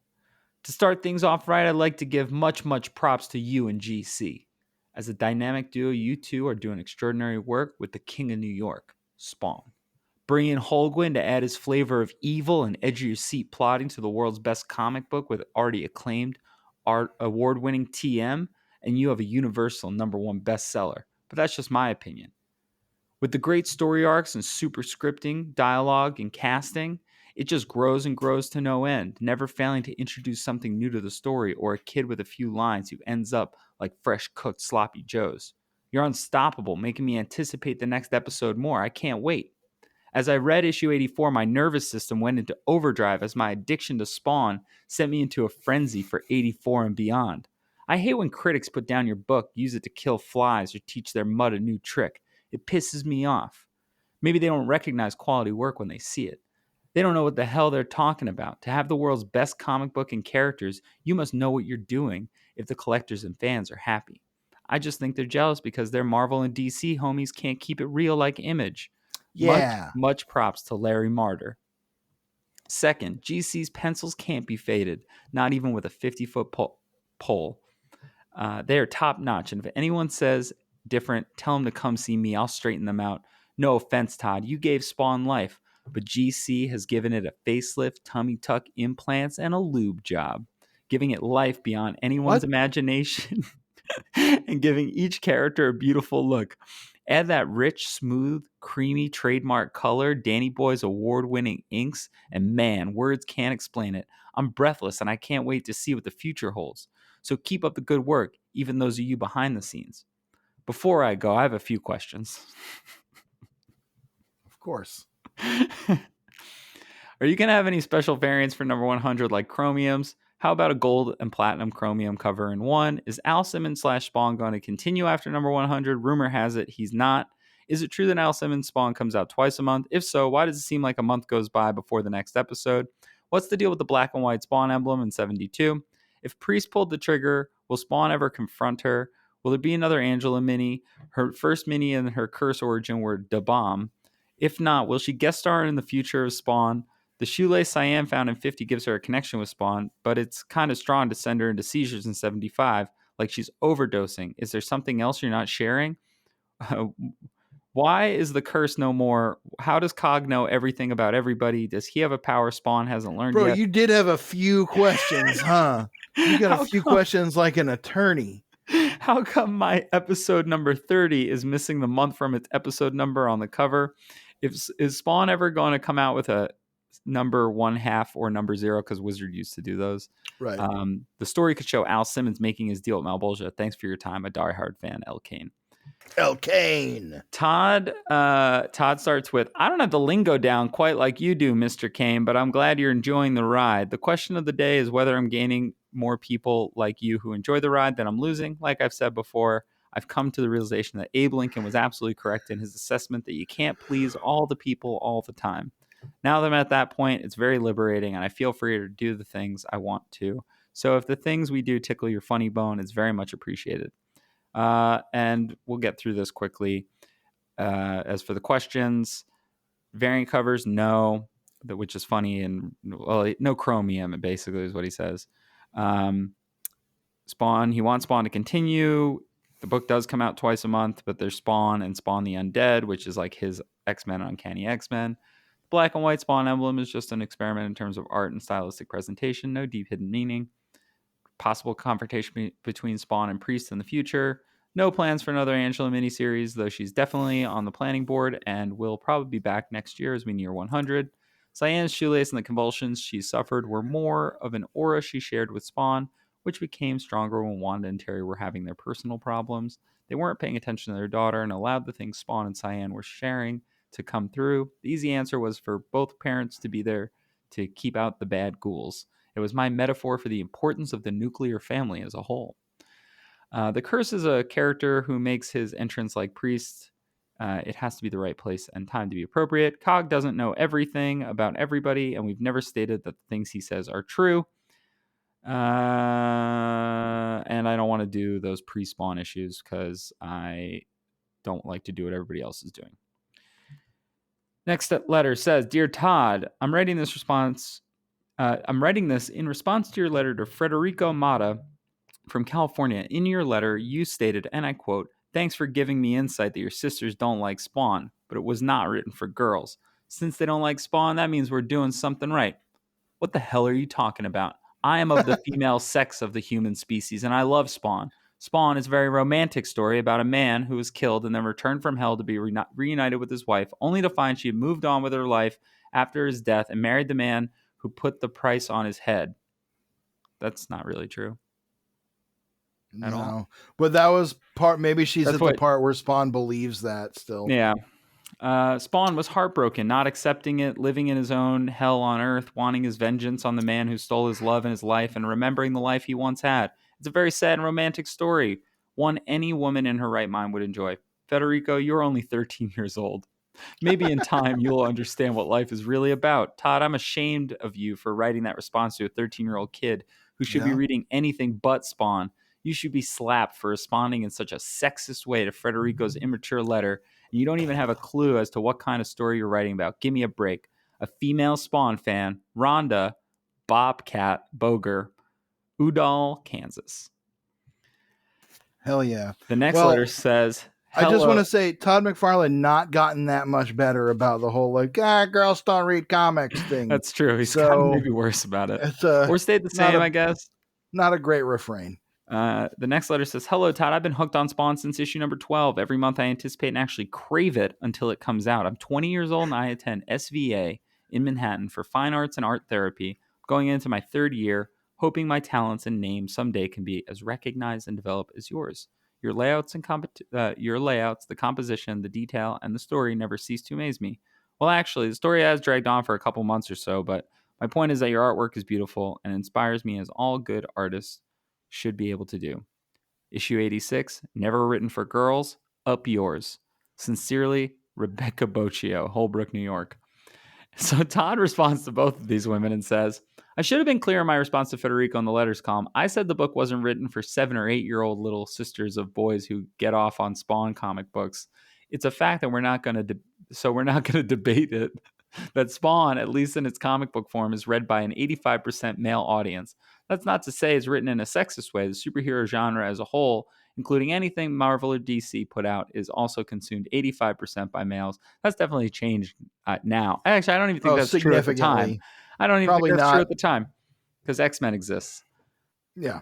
To start things off right, I'd like to give much props to you and GC. As a dynamic duo, you two are doing extraordinary work with the King of New York, Spawn. Brian Holguin to add his flavor of evil and edge of your seat plotting to the world's best comic book with already acclaimed award-winning TM, and you have a universal #1 bestseller. But that's just my opinion. With the great story arcs and super scripting, dialogue, and casting, it just grows and grows to no end, never failing to introduce something new to the story or a kid with a few lines who ends up like fresh cooked sloppy joes. You're unstoppable, making me anticipate the next episode more. I can't wait. As I read issue 84, my nervous system went into overdrive as my addiction to Spawn sent me into a frenzy for 84 and beyond. I hate when critics put down your book, use it to kill flies, or teach their mud a new trick. It pisses me off. Maybe they don't recognize quality work when they see it. They don't know what the hell they're talking about. To have the world's best comic book and characters, you must know what you're doing if the collectors and fans are happy. I just think they're jealous because their Marvel and DC homies can't keep it real like Image. Yeah. Much props to Larry Martyr. Second, GC's pencils can't be faded, not even with a 50-foot pole. They are top notch, and if anyone says different, tell them to come see me. I'll straighten them out. No offense, Todd. You gave Spawn life, but GC has given it a facelift, tummy tuck, implants, and a lube job, giving it life beyond anyone's What? imagination and giving each character a beautiful look. Add that rich, smooth, creamy trademark color, Danny Boy's award-winning inks, and man, words can't explain it. I'm breathless, and I can't wait to see what the future holds. So keep up the good work, even those of you behind the scenes. Before I go, I have a few questions. Of course. Are you going to have any special variants for number 100 like chromiums? How about a gold and platinum chromium cover in one? Is Al Simmons / Spawn going to continue after number 100? Rumor has it he's not. Is it true that Al Simmons Spawn comes out twice a month? If so, why does it seem like a month goes by before the next episode? What's the deal with the black and white Spawn emblem in 72? If Priest pulled the trigger, will Spawn ever confront her? Will there be another Angela mini? Her first mini and her curse origin were Da Bomb. If not, will she guest star in the future of Spawn? The shoelace Cyan found in 50 gives her a connection with Spawn, but it's kind of strong to send her into seizures in 75, like she's overdosing. Is there something else you're not sharing? Why is the curse no more? How does Cog know everything about everybody? Does he have a power Spawn hasn't learned Bro, yet? you did have a few questions, huh? You got a How few come- questions like an attorney. How come my episode number 30 is missing the month from its episode number on the cover? Is Spawn ever going to come out with a number 1/2 or number 0? Because Wizard used to do those. Right. The story could show Al Simmons making his deal with Malbolgia. Thanks for your time, a diehard fan, El Kane. El Kane. Todd starts with, I don't have the lingo down quite like you do, Mr. Kane, but I'm glad you're enjoying the ride. The question of the day is whether I'm gaining more people like you who enjoy the ride than I'm losing. Like I've said before, I've come to the realization that Abe Lincoln was absolutely correct in his assessment that you can't please all the people all the time. Now that I'm at that point, it's very liberating, and I feel free to do the things I want to. So if the things we do tickle your funny bone, it's very much appreciated. And we'll get through this quickly. As for the questions, variant covers, no, which is funny, and well, no chromium, basically is what he says. Spawn, he wants Spawn to continue. The book does come out twice a month, but there's Spawn and Spawn the Undead, which is like his X-Men, Uncanny X-Men. Black and white Spawn emblem is just an experiment in terms of art and stylistic presentation, no deep hidden meaning. Possible confrontation between Spawn and Priest in the future. No plans for another Angela miniseries, though she's definitely on the planning board and will probably be back next year as we near 100. Cyanne's shoelace and the convulsions she suffered were more of an aura she shared with Spawn, which became stronger when Wanda and Terry were having their personal problems. They weren't paying attention to their daughter and allowed the things Spawn and Cyanne were sharing to come through. The easy answer was for both parents to be there to keep out the bad ghouls. It was my metaphor for the importance of the nuclear family as a whole. The Curse is a character who makes his entrance like Priest. It has to be the right place and time to be appropriate. Cog doesn't know everything about everybody, and we've never stated that the things he says are true. And I don't want to do those pre-spawn issues because I don't like to do what everybody else is doing. Next letter says, Dear Todd, I'm writing this in response to your letter to Federico Mata from California. In your letter, you stated, and I quote, thanks for giving me insight that your sisters don't like Spawn, but it was not written for girls. Since they don't like Spawn, that means we're doing something right. What the hell are you talking about? I am of the female sex of the human species, and I love Spawn. Spawn is a very romantic story about a man who was killed and then returned from hell to be reunited with his wife, only to find she had moved on with her life after his death and married the man who put the price on his head. That's not really true. At all. But that was part. Maybe she's That's at the part where Spawn believes that still. Yeah. Spawn was heartbroken, not accepting it, living in his own hell on earth, wanting his vengeance on the man who stole his love and his life, and remembering the life he once had. It's a very sad and romantic story, one any woman in her right mind would enjoy. Federico, you're only 13 years old. Maybe in time you'll understand what life is really about. Todd, I'm ashamed of you for writing that response to a 13-year-old kid who should be reading anything but Spawn. You should be slapped for responding in such a sexist way to Federico's immature letter, and you don't even have a clue as to what kind of story you're writing about. Give me a break. A female Spawn fan, Rhonda Bobcat Boger, Udall, Kansas. Hell yeah. The next letter says, I just want to say Todd McFarlane not gotten that much better about the whole girls don't read comics thing. That's true. He's gotten maybe worse about it. Or stayed the same, I guess. Not a great refrain. The next letter says, Hello, Todd. I've been hooked on Spawn since issue number 12. Every month I anticipate and actually crave it until it comes out. I'm 20 years old and I attend SVA in Manhattan for fine arts and art therapy. Going into my third year, hoping my talents and name someday can be as recognized and developed as yours. Your layouts, the composition, the detail, and the story never cease to amaze me. Well, actually, the story has dragged on for a couple months or so, but my point is that your artwork is beautiful and inspires me as all good artists should be able to do. Issue 86, never written for girls, up yours. Sincerely, Rebecca Bocchio, Holbrook, New York. So Todd responds to both of these women and says, I should have been clear in my response to Federico in the letters column. I said the book wasn't written for 7 or 8-year-old little sisters of boys who get off on Spawn comic books. It's a fact that we're not going to debate it. That Spawn, at least in its comic book form, is read by an 85% male audience. That's not to say it's written in a sexist way. The superhero genre as a whole including anything Marvel or DC put out, is also consumed 85% by males. That's definitely changed now. Actually, I don't even think Oh, that's true at the time. significantly. I don't even think Probably that's true not. at the time because X-Men exists. Yeah.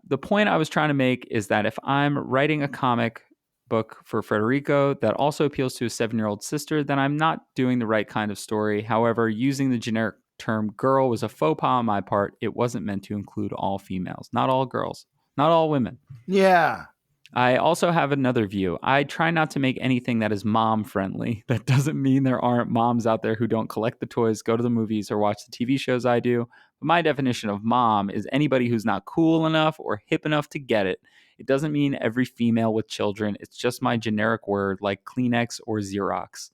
The point I was trying to make is that if I'm writing a comic book for Federico that also appeals to a 7-year-old sister, then I'm not doing the right kind of story. However, using the generic term girl was a faux pas on my part. It wasn't meant to include all females, not all girls, not all women. Yeah. I also have another view. I try not to make anything that is mom friendly. That doesn't mean there aren't moms out there who don't collect the toys, go to the movies, or watch the TV shows I do. But my definition of mom is anybody who's not cool enough or hip enough to get it. It doesn't mean every female with children. It's just my generic word like Kleenex or Xerox.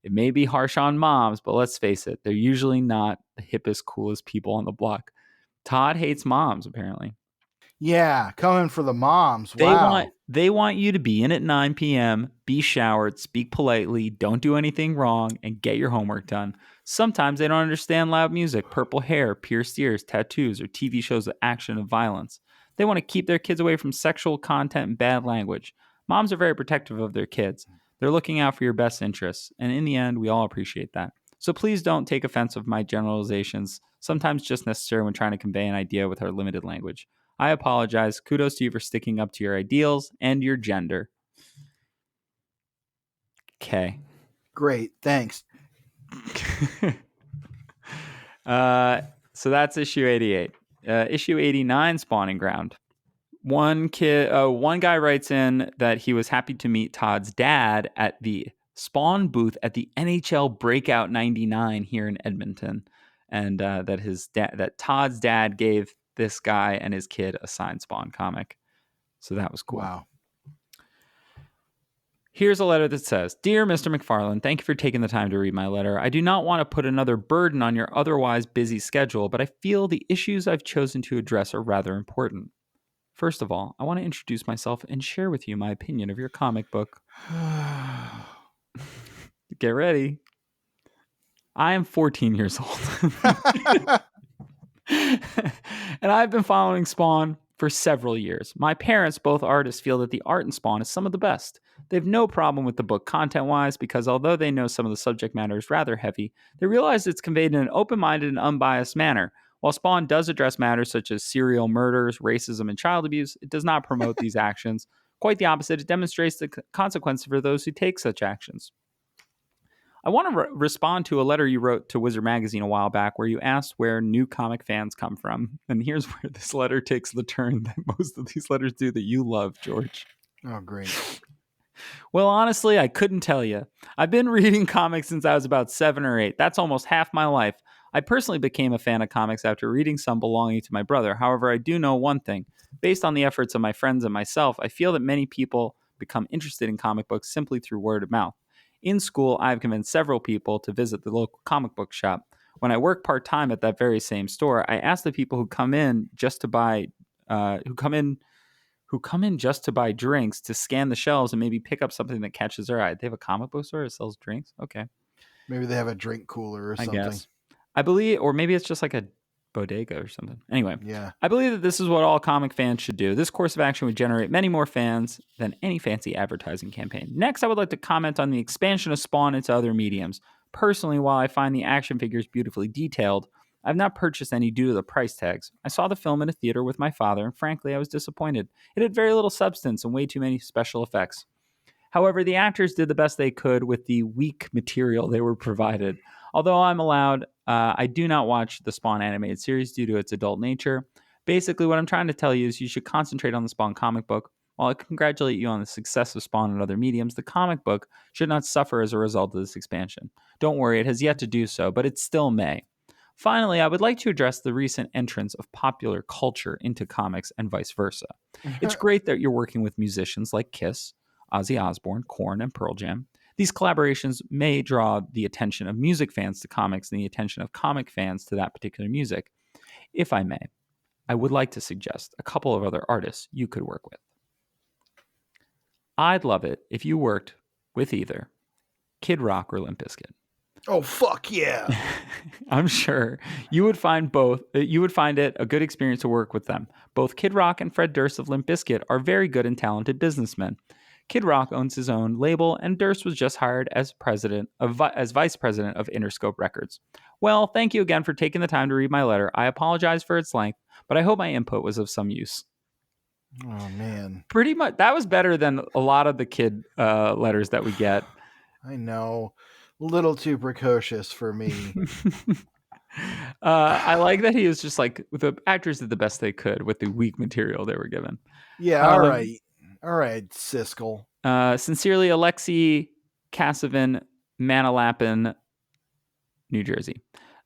It may be harsh on moms, but let's face it, they're usually not the hippest, coolest people on the block. Todd hates moms, apparently. Yeah. Coming for the moms. They Wow. want you to be in at 9 p.m., be showered, speak politely, don't do anything wrong, and get your homework done. Sometimes they don't understand loud music, purple hair, pierced ears, tattoos, or TV shows with action and violence. They want to keep their kids away from sexual content and bad language. Moms are very protective of their kids. They're looking out for your best interests, and in the end, we all appreciate that. So please don't take offense of my generalizations, sometimes just necessary when trying to convey an idea with our limited language. I apologize. Kudos to you for sticking up to your ideals and your gender. Okay. Great. Thanks. So that's issue 88. Issue 89, Spawning Ground. One guy writes in that he was happy to meet Todd's dad at the Spawn booth at the NHL Breakout 99 here in Edmonton, and that Todd's dad gave this guy and his kid a signed Spawn comic. So that was cool. Wow. Here's a letter that says, Dear Mr. McFarlane, thank you for taking the time to read my letter. I do not want to put another burden on your otherwise busy schedule, but I feel the issues I've chosen to address are rather important. First of all, I want to introduce myself and share with you my opinion of your comic book. Get ready. I am 14 years old. And I've been following Spawn for several years. My parents, both artists, feel that the art in Spawn is some of the best. They have no problem with the book content-wise because although they know some of the subject matter is rather heavy, they realize it's conveyed in an open-minded and unbiased manner. While Spawn does address matters such as serial murders, racism, and child abuse, it does not promote these actions. Quite the opposite, it demonstrates the consequences for those who take such actions. I want to respond to a letter you wrote to Wizard Magazine a while back where you asked where new comic fans come from. And here's where this letter takes the turn that most of these letters do that you love, George. Oh, great. Well, honestly, I couldn't tell you. I've been reading comics since I was about 7 or 8. That's almost half my life. I personally became a fan of comics after reading some belonging to my brother. However, I do know one thing. Based on the efforts of my friends and myself, I feel that many people become interested in comic books simply through word of mouth. In school, I've convinced several people to visit the local comic book shop. When I work part-time at that very same store, I ask the people who come in just to buy just to buy drinks to scan the shelves and maybe pick up something that catches their eye. They have a comic book store that sells drinks? Okay. Maybe they have a drink cooler or I something. guess. I believe, or maybe it's just like a bodega or something. Anyway, Yeah. I believe that this is what all comic fans should do. This course of action would generate many more fans than any fancy advertising campaign. Next, I would like to comment on the expansion of Spawn into other mediums. Personally, while I find the action figures beautifully detailed, I've not purchased any due to the price tags. I saw the film in a theater with my father, and frankly, I was disappointed. It had very little substance and way too many special effects. However, the actors did the best they could with the weak material they were provided. Although I'm allowed, I do not watch the Spawn animated series due to its adult nature. Basically, what I'm trying to tell you is you should concentrate on the Spawn comic book. While I congratulate you on the success of Spawn and other mediums, the comic book should not suffer as a result of this expansion. Don't worry, it has yet to do so, but it still may. Finally, I would like to address the recent entrance of popular culture into comics and vice versa. It's great that you're working with musicians like Kiss, Ozzy Osbourne, Korn, and Pearl Jam. These collaborations may draw the attention of music fans to comics and the attention of comic fans to that particular music. If I may, I would like to suggest a couple of other artists you could work with. I'd love it if you worked with either Kid Rock or Limp Bizkit. Oh, fuck yeah. I'm sure you would find it a good experience to work with them. Both Kid Rock and Fred Durst of Limp Bizkit are very good and talented businessmen. Kid Rock owns his own label, and Durst was just hired as vice president of Interscope Records. Well, thank you again for taking the time to read my letter. I apologize for its length, but I hope my input was of some use. Oh, man. Pretty much, that was better than a lot of the kid letters that we get. I know. A little too precocious for me. I like that he was just like, the actors did the best they could with the weak material they were given. Yeah, all right. All right, Siskel. Sincerely, Alexei Kasavin, Manalapan, New Jersey.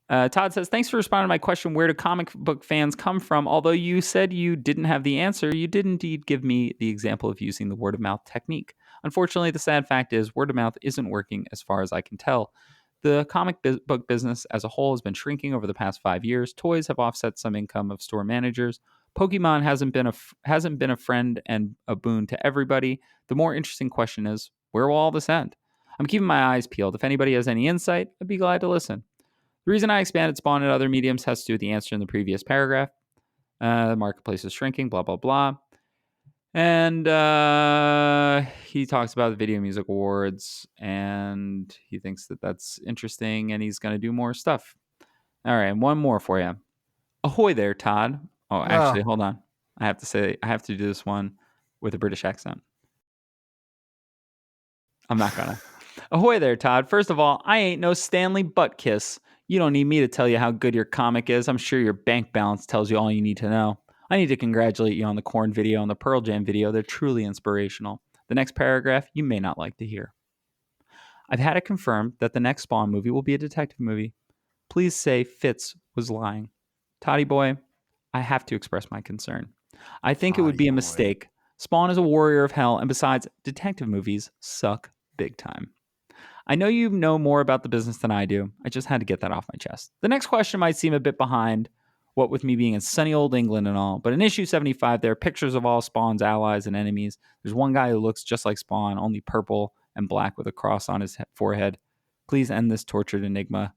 Todd says, thanks for responding to my question, where do comic book fans come from? Although you said you didn't have the answer, you did indeed give me the example of using the word of mouth technique. Unfortunately, the sad fact is word of mouth isn't working as far as I can tell. The comic book business as a whole has been shrinking over the past 5 years. Toys have offset some income of store managers. Pokemon hasn't been a friend and a boon to everybody. The more interesting question is, where will all this end? I'm keeping my eyes peeled. If anybody has any insight, I'd be glad to listen. The reason I expanded Spawn in other mediums has to do with the answer in the previous paragraph. The marketplace is shrinking, blah, blah, blah. And he talks about the Video Music Awards, and he thinks that that's interesting, and he's going to do more stuff. All right, and one more for you. Ahoy there, Todd. Oh, actually, hold on. I have to do this one with a British accent. I'm not going to. Ahoy there, Todd. First of all, I ain't no Stanley Buttkiss. You don't need me to tell you how good your comic is. I'm sure your bank balance tells you all you need to know. I need to congratulate you on the Korn video and the Pearl Jam video. They're truly inspirational. The next paragraph you may not like to hear. I've had it confirmed that the next Spawn movie will be a detective movie. Please say Fitz was lying. Toddy boy, I have to express my concern. I think it would be a mistake. Spawn is a warrior of hell, and besides, detective movies suck big time. I know you know more about the business than I do. I just had to get that off my chest. The next question might seem a bit behind, what with me being in sunny old England and all, but in issue 75, there are pictures of all Spawn's allies and enemies. There's one guy who looks just like Spawn, only purple and black with a cross on his forehead. Please end this tortured enigma.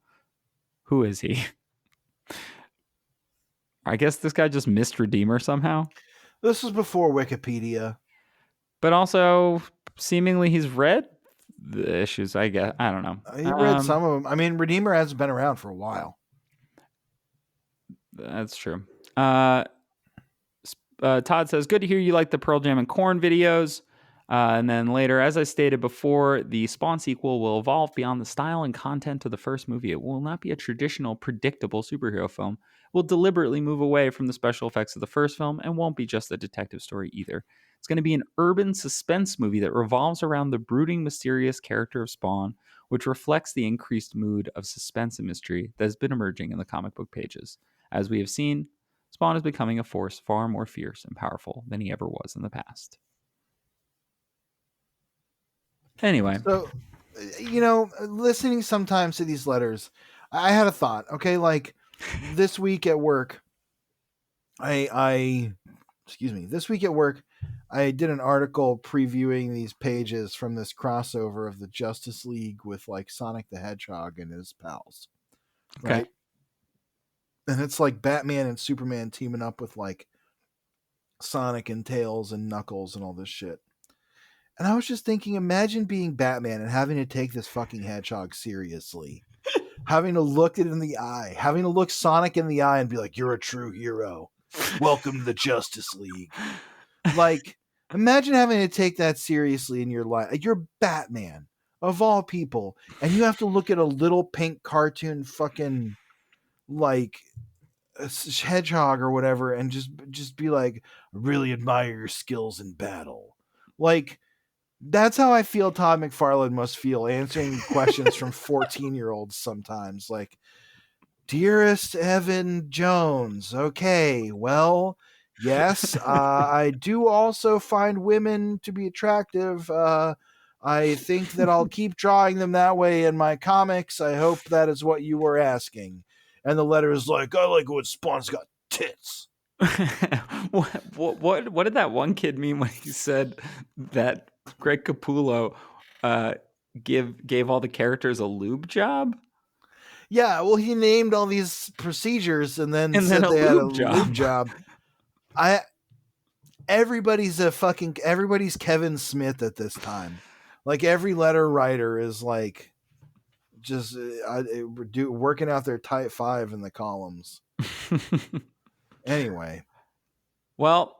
Who is he? I guess this guy just missed Redeemer somehow. This was before Wikipedia. But also, seemingly he's read the issues, I guess. I don't know. He read some of them. I mean, Redeemer hasn't been around for a while. That's true. Todd says, good to hear you like the Pearl Jam and Korn videos. And then later, as I stated before, the Spawn sequel will evolve beyond the style and content of the first movie. It will not be a traditional, predictable superhero film. It will deliberately move away from the special effects of the first film and won't be just a detective story either. It's going to be an urban suspense movie that revolves around the brooding, mysterious character of Spawn, which reflects the increased mood of suspense and mystery that has been emerging in the comic book pages. As we have seen, Spawn is becoming a force far more fierce and powerful than he ever was in the past. Anyway. So, listening sometimes to these letters, I had a thought. Okay, like this week at work, this week at work, I did an article previewing these pages from this crossover of the Justice League with like Sonic the Hedgehog and his pals. Okay. Right? And it's like Batman and Superman teaming up with like Sonic and Tails and Knuckles and all this shit. And I was just thinking, imagine being Batman and having to take this fucking hedgehog seriously. Having to look it in the eye. Having to look Sonic in the eye and be like, you're a true hero. Welcome to the Justice League. Like, imagine having to take that seriously in your life. You're Batman, of all people. And you have to look at a little pink cartoon fucking, like, a hedgehog or whatever and just be like, I really admire your skills in battle. Like, that's how I feel Todd McFarlane must feel answering questions from 14-year-olds sometimes. Like, dearest Evan Jones, okay, well, yes, I do also find women to be attractive. I think that I'll keep drawing them that way in my comics. I hope that is what you were asking. And the letter is like, I like when Spawn's got tits. What did that one kid mean when he said that Greg Capullo gave all the characters a lube job? Yeah, well, he named all these procedures and then And then said a they had a lube lube job. job. Everybody's Kevin Smith at this time. Like every letter writer is like just working out their type 5 in the columns. Anyway, Well,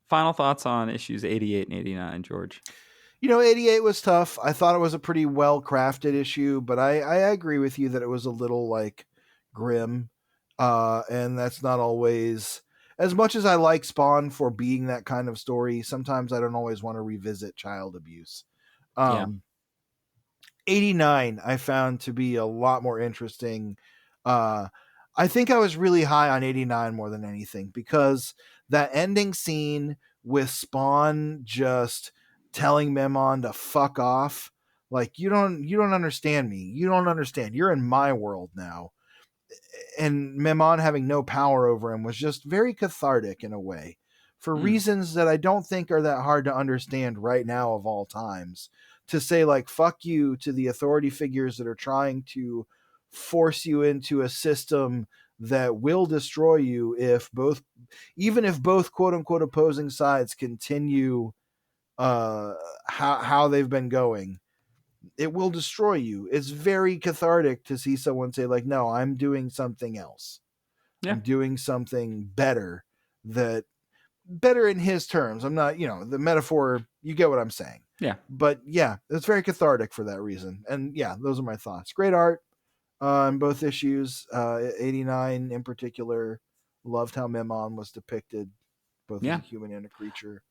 final thoughts on issues 88 and 89, George. 88 was tough. I thought it was a pretty well crafted issue, but I agree with you that it was a little like grim. And that's not always, as much as I like Spawn for being that kind of story, sometimes I don't always want to revisit child abuse. Yeah. 89 I found to be a lot more interesting. I think I was really high on 89 more than anything because that ending scene with Spawn just telling Mammon to fuck off, like you don't understand me. You don't understand. You're in my world now. And Mammon having no power over him was just very cathartic in a way, for reasons that I don't think are that hard to understand right now of all times. To say like fuck you to the authority figures that are trying to force you into a system that will destroy you even if both quote unquote opposing sides continue how they've been going, it will destroy you. It's very cathartic to see someone say like, no, I'm doing something else. Yeah. I'm doing something better, that better in his terms. I'm not, the metaphor, you get what I'm saying. Yeah. But yeah, it's very cathartic for that reason. And yeah, those are my thoughts. Great art on both issues. 89 in particular. Loved how Memon was depicted, both as Yeah. a human and a creature.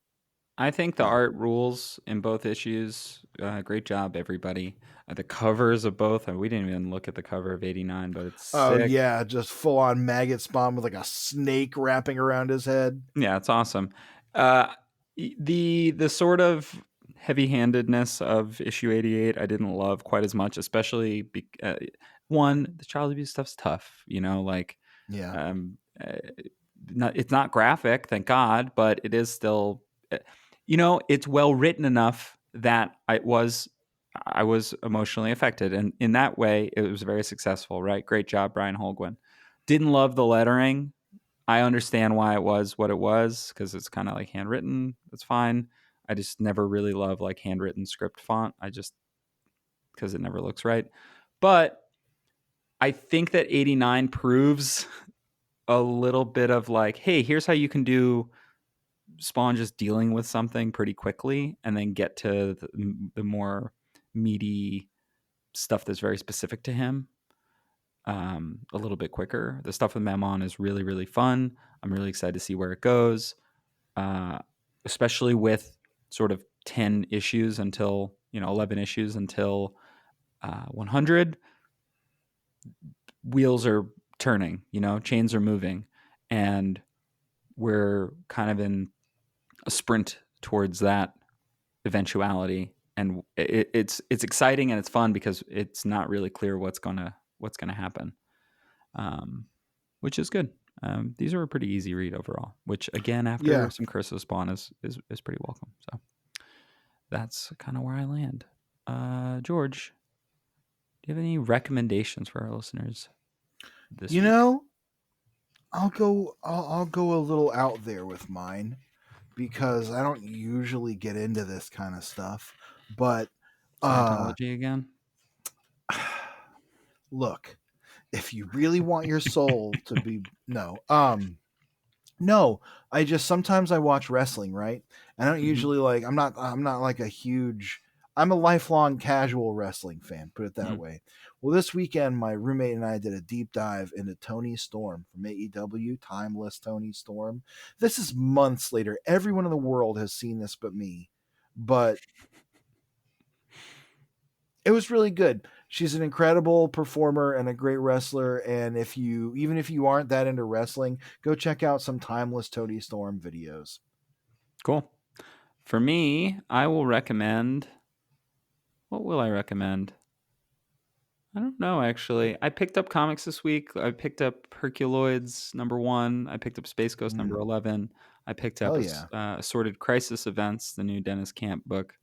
I think the art rules in both issues. Great job, everybody. The covers of both. We didn't even look at the cover of 89, but it's Oh sick. yeah, just full on maggot spawn with like a snake wrapping around his head. Yeah, it's awesome. The sort of heavy-handedness of issue 88 I didn't love quite as much, especially one, the child abuse stuff's tough, like Yeah. um uh, it's not graphic, thank God, but it is still it's well written enough that I was emotionally affected, and in that way it was very successful, right? Great job, Brian Holguin. Didn't love the lettering. I understand why it was what it was, because it's kind of like handwritten. That's fine. I just never really love like handwritten script font. Because it never looks right. But I think that 89 proves a little bit of like, hey, here's how you can do Spawn just dealing with something pretty quickly and then get to the more meaty stuff that's very specific to him a little bit quicker. The stuff with Mammon is really, really fun. I'm really excited to see where it goes, especially with sort of 10 issues until, 11 issues until 100. Wheels are turning, chains are moving, and we're kind of in a sprint towards that eventuality. And it's exciting and it's fun because it's not really clear what's gonna happen, which is good. These are a pretty easy read overall, which again, after some Curse of Spawn is pretty welcome. So that's kind of where I land. George, do you have any recommendations for our listeners this week? I'll go a little out there with mine because I don't usually get into this kind of stuff. But Scientology again? look, if you really want your soul to be no, I just sometimes I watch wrestling, right? I don't usually like I'm not like a huge I'm a lifelong casual wrestling fan, put it that way. Well, this weekend my roommate and I did a deep dive into Toni Storm from AEW, Timeless Toni Storm. This is months later. Everyone in the world has seen this but me. But it was really good. She's an incredible performer and a great wrestler. And even if you aren't that into wrestling, go check out some Timeless Toni Storm videos. Cool. For me, I will recommend. What will I recommend? I don't know, actually. I picked up comics this week. I picked up Herculoids #1. I picked up Space Ghost #11. I picked up Hell yeah. Assorted Crisis Events, the new Dennis Camp book.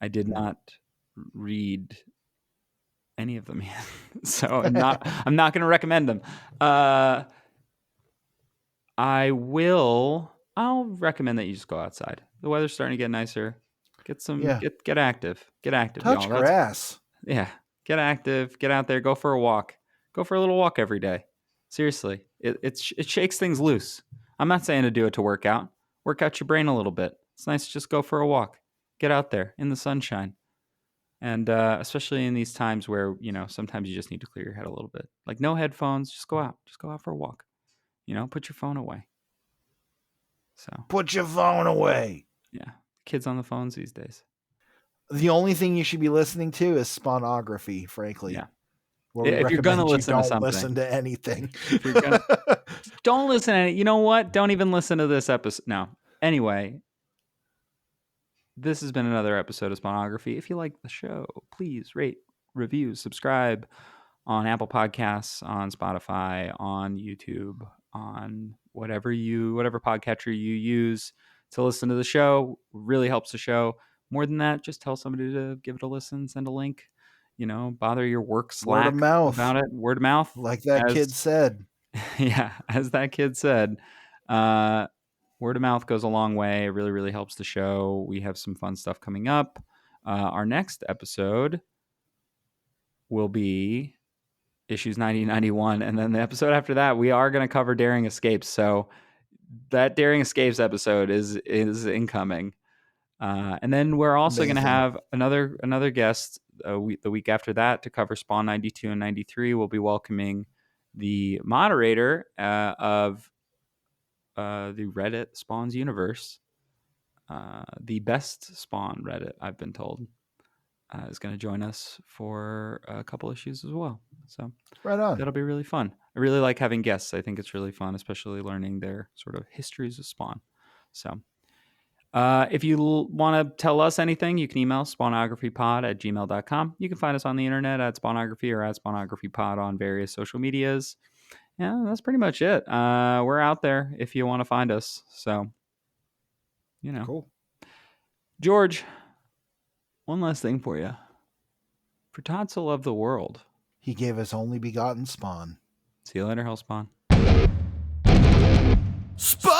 I did not read any of them yet. So I'm not going to recommend them. I'll recommend that you just go outside. The weather's starting to get nicer. Get active. Get active, Touch y'all. grass. Yeah. Get active. Get out there. Go for a walk. Go for a little walk every day. Seriously. It shakes things loose. I'm not saying to do it to work out. Work out your brain a little bit. It's nice to just go for a walk. Get out there in the sunshine. And especially in these times where, sometimes you just need to clear your head a little bit. Like no headphones. Just go out. Just go out for a walk. Put your phone away. So Put your phone away. yeah, kids on the phones these days. The only thing you should be listening to is spawnography, frankly. Yeah. Where we If you're gonna recommend you listen to don't something, listen to anything. Don't listen to it. You know what? Don't even listen to this episode. No. Anyway, this has been another episode of Spawnography. If you like the show, please rate, review, subscribe on Apple Podcasts, on Spotify, on YouTube, on whatever podcatcher you use to listen to the show. Really helps the show. More than that, just tell somebody to give it a listen, send a link, bother your work Slack Word of mouth about it. Word of mouth. Like that kid said. Yeah, as that kid said, word of mouth goes a long way. It really, really helps the show. We have some fun stuff coming up. Our next episode will be issues 90, 91. And then the episode after that, we are going to cover Daring Escapes. So that Daring Escapes episode is incoming. And then we're also going to have another guest the week after that to cover Spawn 92 and 93. We'll be welcoming the moderator of the Reddit Spawns universe, the best Spawn Reddit, I've been told, is going to join us for a couple issues as well. So right on. That'll be really fun. I really like having guests. I think it's really fun, especially learning their sort of histories of Spawn. So if you want to tell us anything, you can email spawnographypod@gmail.com. You can find us on the internet at Spawnography or at Spawnographypod on various social medias. Yeah, that's pretty much it. We're out there if you want to find us. So, Cool. George, one last thing for you. For Todd so loved the world, he gave his only begotten Spawn. See you later, Hellspawn. Spawn!